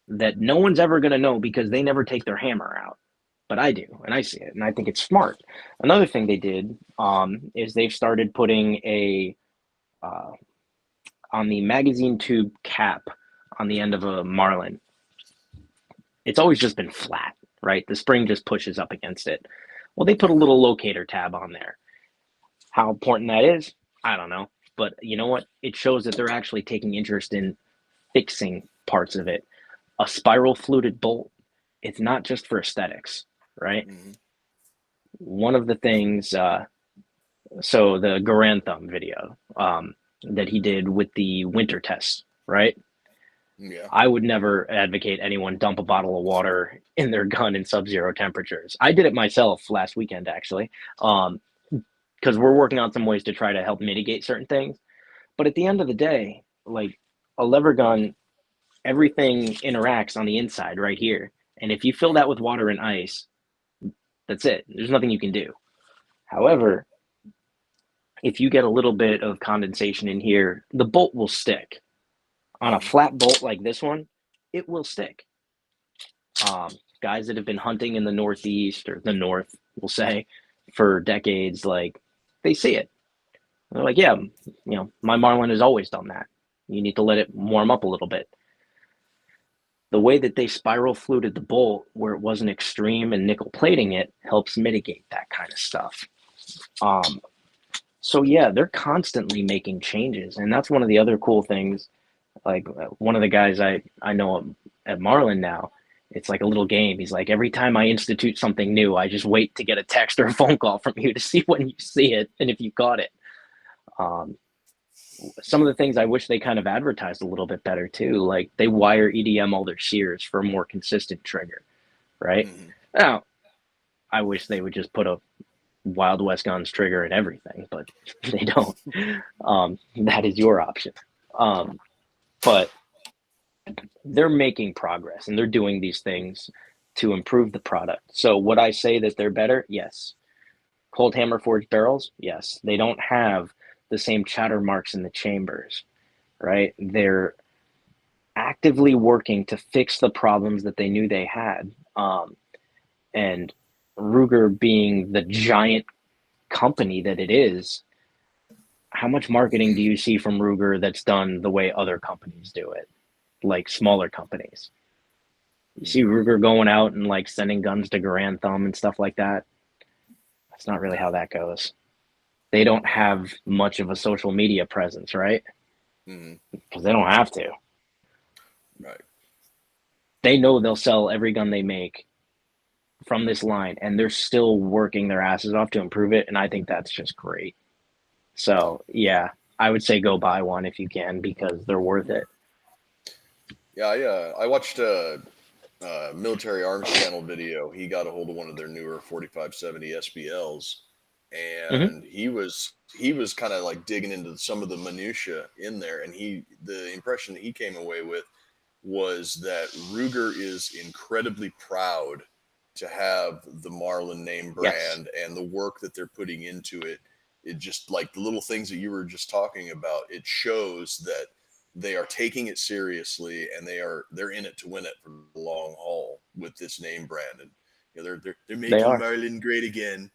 that no one's ever going to know because they never take their hammer out. But I do, and I see it, and I think it's smart. Another thing they did is they've started putting on the magazine tube cap on the end of a Marlin. It's always just been flat, right? The spring just pushes up against it. Well, they put a little locator tab on there. How important that is, I don't know. But you know what? It shows that they're actually taking interest in fixing parts of it. A spiral fluted bolt, it's not just for aesthetics, right? Mm-hmm. One of the things, so the Garantham video that he did with the winter tests, right? Yeah. I would never advocate anyone dump a bottle of water in their gun in sub-zero temperatures. I did it myself last weekend, actually. Because we're working on some ways to try to help mitigate certain things. But at the end of the day, like a lever gun, everything interacts on the inside right here. And if you fill that with water and ice, that's it. There's nothing you can do. However, if you get a little bit of condensation in here, the bolt will stick. On a flat bolt like this one, it will stick. Guys that have been hunting in the Northeast or the North, we'll say, for decades, like, they see it. They're like, yeah, my Marlin has always done that. You need to let it warm up a little bit. the way that they spiral fluted the bolt where it wasn't extreme and nickel plating it helps mitigate that kind of stuff. So yeah, they're constantly making changes, and that's one of the other cool things. Like one of the guys I know at Marlin now, it's like a little game. He's like, every time I institute something new, I just wait to get a text or a phone call from you to see when you see it and if you got it. Um, some of the things I wish they kind of advertised a little bit better too, like they wire EDM all their shears for a more consistent trigger, right?
Mhm.
Now, I wish they would just put a Wild West Guns trigger in everything, but they don't. That is your option. But they're making progress and they're doing these things to improve the product. So would I say that they're better? Yes. Cold hammer forged barrels? Yes. They don't have the same chatter marks in the chambers, right? They're actively working to fix the problems that they knew they had. And Ruger being the giant company that it is, how much marketing do you see from Ruger that's done the way other companies do it, like smaller companies? You see Ruger going out and like sending guns to Garand Thumb and stuff like that. That's not really how that goes. They don't have much of a social media presence, right?
Mhm.
Because they don't have to.
Right.
They know they'll sell every gun they make from this line, and they're still working their asses off to improve it. And I think that's just great. So yeah, I would say go buy one if you can because they're worth it.
Yeah, I watched a military arms channel video. He got a hold of one of their newer 4570 SBLs,
Mm-hmm.
and he was kind of like digging into some of the minutia in there, and the impression that he came away with was that Ruger is incredibly proud to have the Marlin name
Yes,
brand and the work that they're putting into it. It just like the little things that you were just talking about, it shows that they are taking it seriously and they're in it to win it for the long haul with this name brand. And they're
they
making
are.
Marlin great again.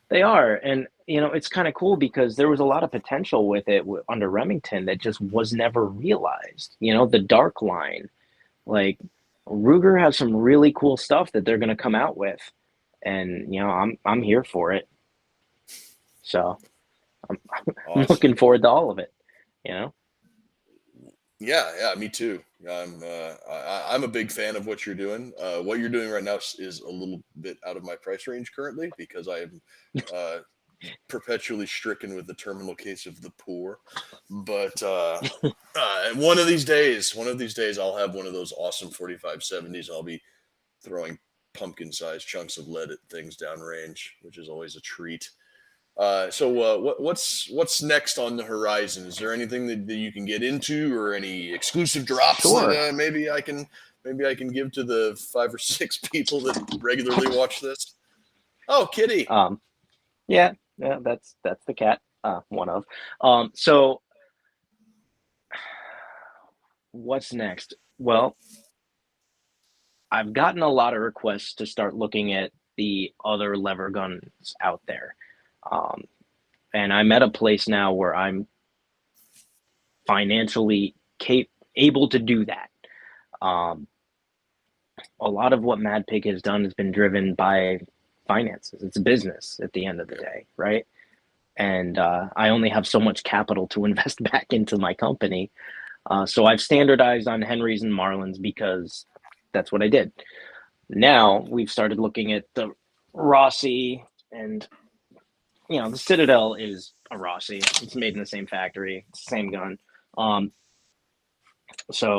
They are, and it's kind of cool because there was a lot of potential with it under Remington that just was never realized. The dark line, like Ruger has some really cool stuff that they're going to come out with, and I'm here for it. So I'm, I'm
Awesome.
looking forward to all of it. You know,
Yeah, me too. I'm a big fan of what you're doing. What you're doing right now is a little bit out of my price range currently because I am uh, perpetually stricken with the terminal case of the poor. But one of these days, I'll have one of those awesome 4570s. I'll be throwing pumpkin-sized chunks of lead at things downrange, which is always a treat. What's next on the horizon? Is there anything that you can get into, or any exclusive drops that
sure.
maybe I can give to the 5 or 6 people that regularly watch this? Oh, Kitty.
Um, yeah, yeah, that's the cat. One of. So what's next? Well, I've gotten a lot of requests to start looking at the other lever guns out there. Um, and I'm at a place now where I'm financially able to do that. Um, a lot of what Mad Pig has done has been driven by finances. It's a business at the end of the
Yep.
day, right? And I only have so much capital to invest back into my company. So I've standardized on Henrys and Marlins because that's what I did. Now we've started looking at the Rossi, and the Citadel is a Rossi. It's made in the same factory, it's the same gun. Um, so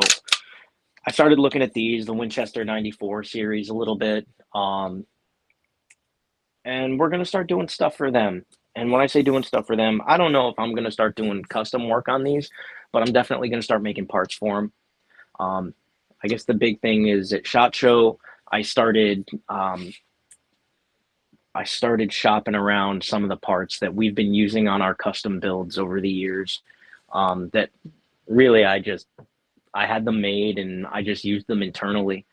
I started looking at the Winchester 94 series a little bit, and we're gonna start doing stuff for them. And when I say doing stuff for them, I don't know if I'm gonna start doing custom work on these, but I'm definitely gonna start making parts for them. Um, I guess the big thing is at Shot Show, I started shopping around some of the parts that we've been using on our custom builds over the years. That really I had them made and I just used them internally.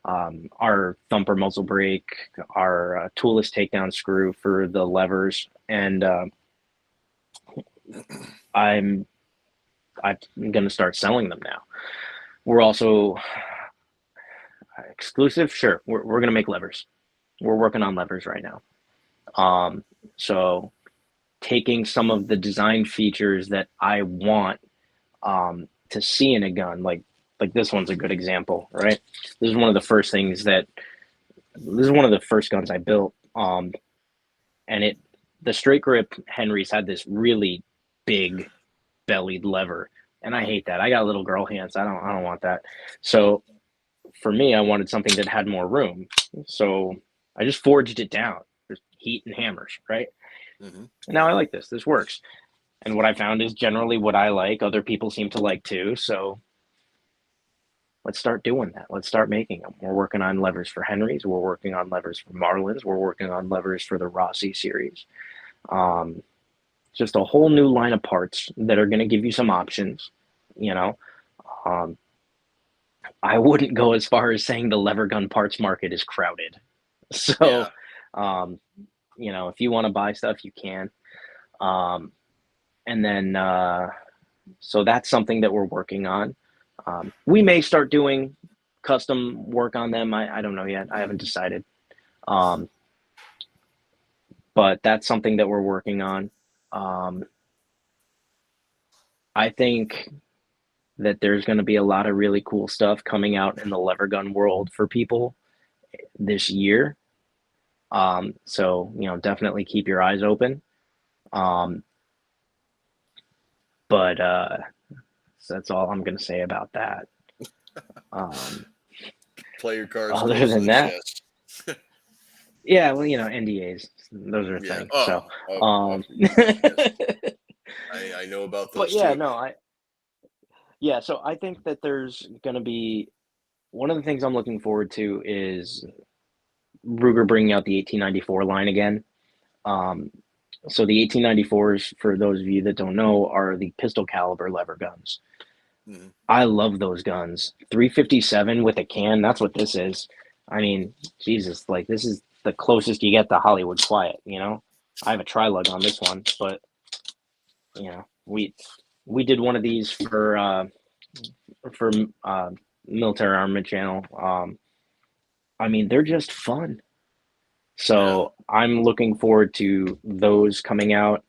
Our thumper muzzle brake, our toolless takedown screw for the levers, and I'm I'm going to start selling them now. We're also exclusive. Sure, we're gonna make levers. We're working on levers right now. So taking some of the design features that I want to see in a gun, like this one's a good example, right? This is one of the first things that this is one of the first guns I built, and the straight grip Henry's had this really big bellied lever, and I hate that. I got little girl hands. I don't want that. So for me, I wanted something that had more room. So I just forged it down. There's heat and hammers, right?
Mm-hmm.
And now I like this. This works. And what I found is generally what I like, other people seem to like too. So let's start doing that. Let's start making them. We're working on levers for Henrys. We're working on levers for Marlins. We're working on levers for the Rossi series. Just a whole new line of parts that are going to give you some options, you know. I wouldn't go as far as saying the lever gun parts market is crowded. So, you know, if you want to buy stuff, you can. And then, so that's something that we're working on. We may start doing custom work on them. I don't know yet. I haven't decided. But that's something that we're working on. I think that there's going to be a lot of really cool stuff coming out in the lever gun world for people this year. So, you know, definitely keep your eyes open. But so that's all I'm going to say about that.
Play your cards.
Other than that, yeah, well, you know, NDAs, those are a thing. So,
I know about those.
But yeah,
too.
no, so I think that there's going to be one of the things I'm looking forward to is Ruger bringing out the 1894 line again. So the 1894s, for those of you that don't know, are the pistol caliber lever guns.
Mm-hmm.
I love those guns. 357 with a can, that's what this is. I mean, Jesus, like this is the closest you get to Hollywood quiet, you know? I have a tri-lug on this one, but you know, we did one of these for Military Armament Channel. I mean, they're just fun. So I'm looking forward to those coming out.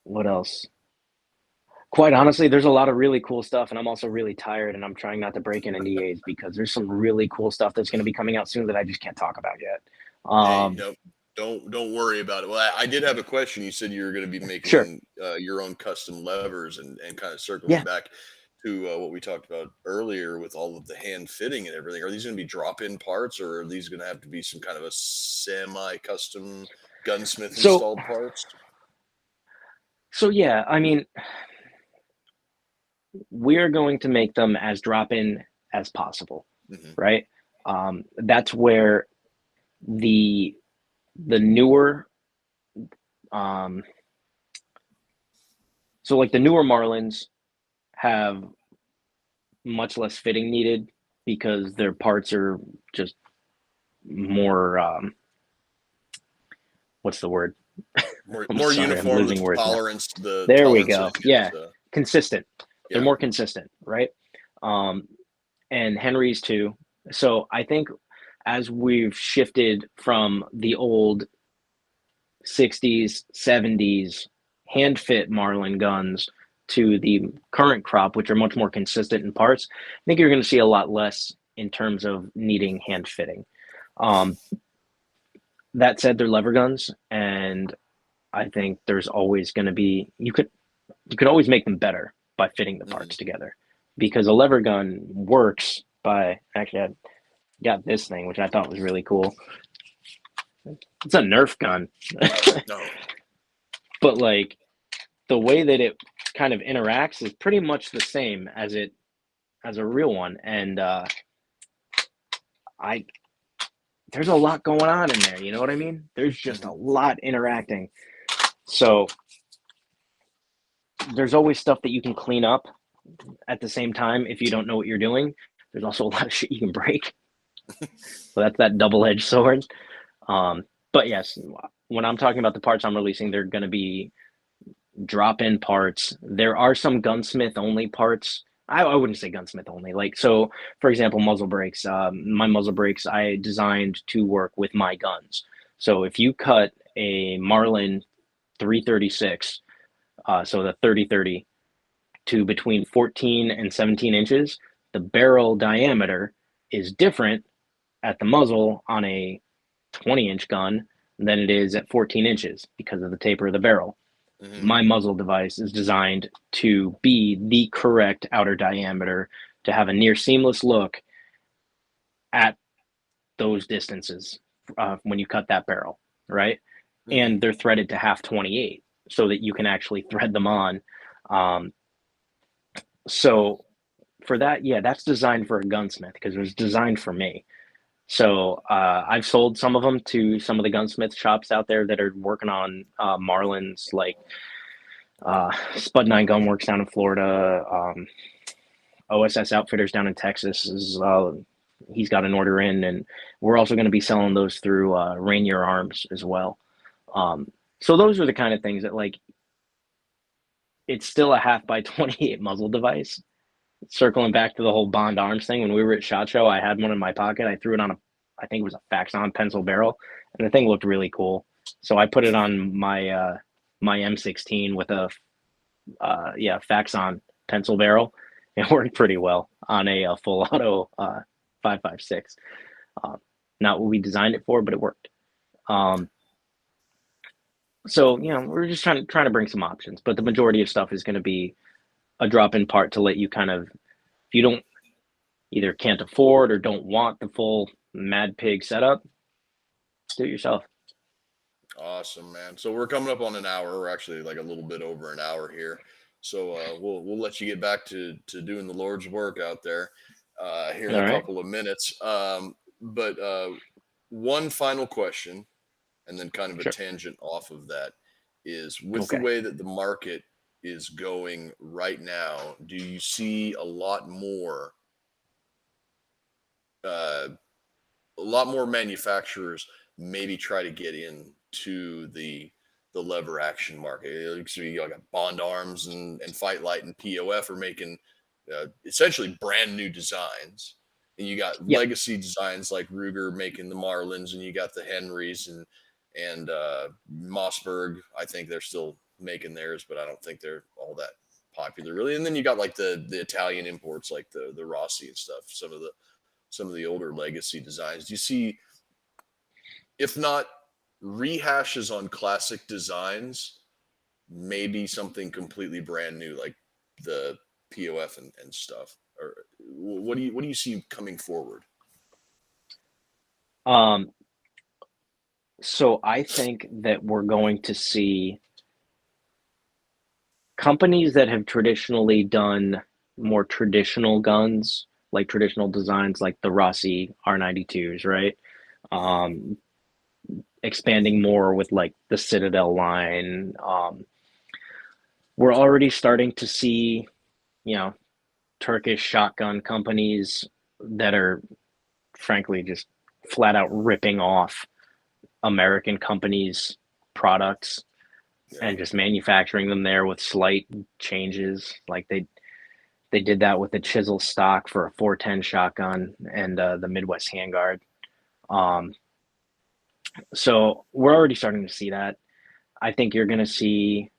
What else? Quite honestly, there's a lot of really cool stuff, and I'm also really tired, and I'm trying not to break in NDAs because there's some really cool stuff that's going to be coming out soon that I just can't talk about yet.
Hey, no, don't worry about it. Well, I did have a question. You said you were going to be making
Sure.
Your own custom levers and kind of circling back to what we talked about earlier with all of the hand fitting and everything. Are these going to be drop-in parts, or are these going to have to be some kind of a semi-custom gunsmith installed parts?
So yeah, I mean, we're going to make them as drop-in as possible, right? That's where the newer, so like the newer Marlins have much less fitting needed because their parts are just more, what's the word?
More uniform with tolerance.
There we go. Yeah, consistent. They're more consistent, right? And Henry's too. So I think as we've shifted from the old 60s, 70s hand fit Marlin guns to the current crop, which are much more consistent in parts, I think you're going to see a lot less in terms of needing hand fitting. That said, they're lever guns, and I think there's always going to be you could always make them better by fitting the parts together, because a lever gun works by actually I got this thing which I thought was really cool. It's a Nerf gun.
No. But
like the way that it kind of interacts is pretty much the same as a real one, and there's a lot going on in there, you know what I mean? There's just a lot interacting. So there's always stuff that you can clean up at the same time if you don't know what you're doing. There's also a lot of shit you can break. So that's that double-edged sword. But yes, when I'm talking about the parts I'm releasing, they're going to be drop-in parts. There are some gunsmith-only parts. I wouldn't say gunsmith only. Like, so, for example, muzzle brakes. My muzzle brakes I designed to work with my guns. So if you cut a Marlin 336, so the 30-30, to between 14 and 17 inches, the barrel diameter is different at the muzzle on a 20-inch gun than it is at 14 inches because of the taper of the barrel.
Mhm.
My muzzle device is designed to be the correct outer diameter to have a near seamless look at those distances when you cut that barrel, right?
Mhm.
And they're threaded to half 28 so that you can actually thread them on. Um, so for that, yeah, that's designed for a gunsmith because it was designed for me. So I've sold some of them to some of the gunsmith shops out there that are working on Marlins, like Spud 9 Gunworks down in Florida, OSS Outfitters down in Texas is he's got an order in, and we're also going to be selling those through Rainier Arms as well. So those are the kind of things that, like, it's still a half by 28 muzzle device. Circling back to the whole Bond Arms thing, when we were at SHOT Show, I had one in my pocket. I threw it on I think it was a Faxon pencil barrel, and the thing looked really cool. So I put it on my my M16 with a Faxon pencil barrel. It worked pretty well on a full auto 5.56. Not what we designed it for, but it worked. Um, so we're just trying to bring some options, but the majority of stuff is going to be a drop-in part to let you kind of, if you don't either can't afford or don't want the full Mad Pig setup, do it yourself.
Awesome, man. So we're coming up on an hour. We're actually like a little bit over an hour here. So we'll let you get back to doing the Lord's work out there here in
All
a
right.
couple of minutes. But one final question, and then kind of a
Sure.
tangent off of that, is with the
Okay.
way that the market is going right now, do you see uh, a lot more manufacturers maybe try to get into the lever action market? So you got Bond Arms and Fight Light and POF are making essentially brand new designs, and you got
Yep.
legacy designs like Ruger making the Marlins, and you got the Henrys and Mossberg. I think they're still making theirs, but I don't think they're all that popular really. And then you got like the Italian imports like the Rossi and stuff. Some of the older legacy designs. Do you see, if not rehashes on classic designs, maybe something completely brand new like the POF and stuff? Or what do you see coming forward?
Um, so I think that we're going to see companies that have traditionally done more traditional guns, like traditional designs, like the Rossi R92s, right?
Mm-hmm.
Um, Expanding more with like the Citadel line. We're already starting to see, you know, Turkish shotgun companies that are frankly just flat out ripping off American companies' products
Yeah.
and just manufacturing them there with slight changes. Like they did that with the chisel stock for a 410 shotgun and the Midwest handguard. Um, so we're already starting to see that. I think you're going to see.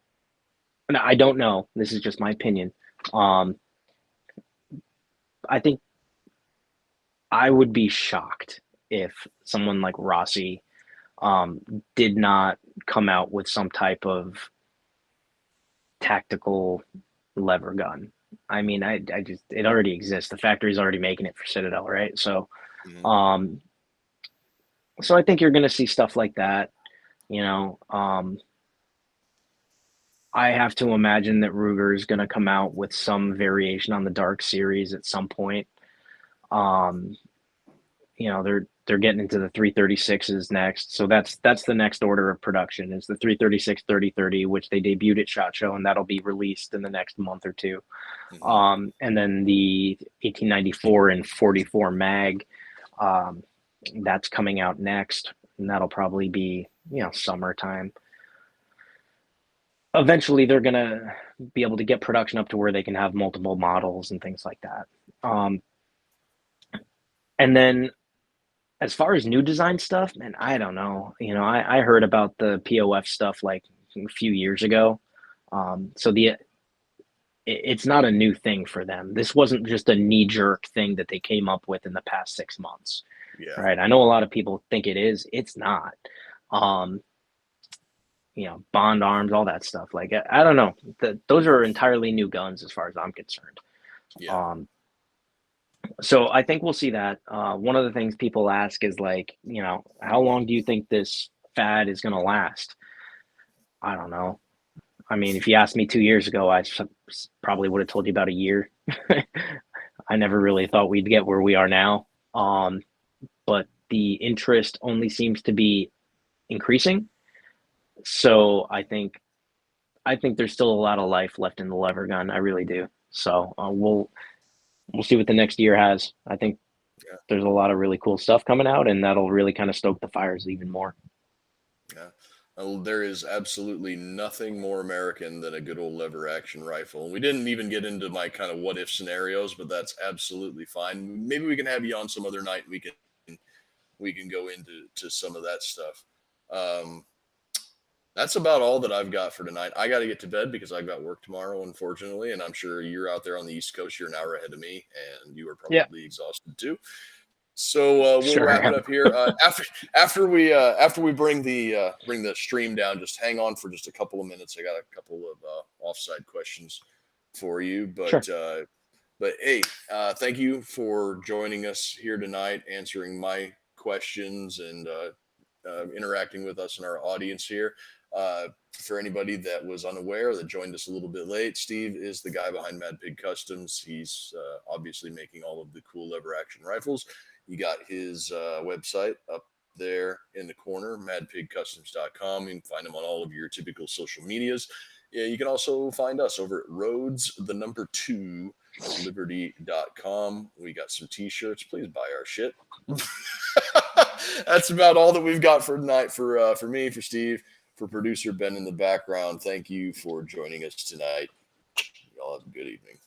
No, I don't know. This is just my opinion. Um, I think I would be shocked if someone like Rossi did not come out with some type of tactical lever gun. I mean, I just it already exists. The factory's already making it for Citadel, right?
Mm-hmm.
Um, so I think you're going to see stuff like that. I have to imagine that Ruger is going to come out with some variation on the Dark series at some point. Um, they're getting into the 336s next, so that's the next order of production is the 336 3030, which they debuted at SHOT Show, and that'll be released in the next month or two.
Mm-hmm.
And then the 1894 and 44 mag, um, that's coming out next, and that'll probably be summertime. eventually they're gonna be able to get production up to where they can have multiple models and things like that. Um, and then as far as new design stuff, man, I don't know. I heard about the POF stuff like a few years ago. So it's not a new thing for them. This wasn't just a knee jerk thing that they came up with in the past 6 months,
Yeah.
right? I know a lot of people think it is. It's not. Um, Bond arms, all that stuff. Like I don't know. Those are entirely new guns as far as I'm concerned.
Yeah.
Um, so I think we'll see that. One of the things people ask is like, how long do you think this fad is going to last? I don't know. I mean, if you asked me 2 years ago, probably would have told you about a year. I never really thought we'd get where we are now. But the interest only seems to be increasing. So I think there's still a lot of life left in the lever gun. I really do. So we'll see what the next year has. I think
Yeah.
there's a lot of really cool stuff coming out, and that'll really kind of stoke the fires even more.
Yeah. There is absolutely nothing more American than a good old lever action rifle. And we didn't even get into my kind of what if scenarios, but that's absolutely fine. Maybe we can have you on some other night. We can go into some of that stuff. That's about all that I've got for tonight. I got to get to bed because I've got work tomorrow, unfortunately, and I'm sure you're out there on the East Coast. You're an hour ahead of me, and you are
Yeah,
probably exhausted too. So we'll
sure
wrap it
am.
up here. After we bring the stream down, just hang on for just a couple of minutes. I got a couple of offside questions for you,
Sure.
but hey, thank you for joining us here tonight, answering my questions and interacting with us and our audience here. For anybody that was unaware that joined us a little bit late, Steve is the guy behind Mad Pig Customs. He's obviously making all of the cool lever action rifles. You got his website up there in the corner, madpigcustoms.com. You can find him on all of your typical social medias. Yeah, you can also find us over at Rhodes, the number 2, liberty.com. We got some t-shirts. Please buy our shit. That's about all that we've got for tonight. For me, for Steve, for producer Ben in the background, thank you for joining us tonight. Y'all have a good evening.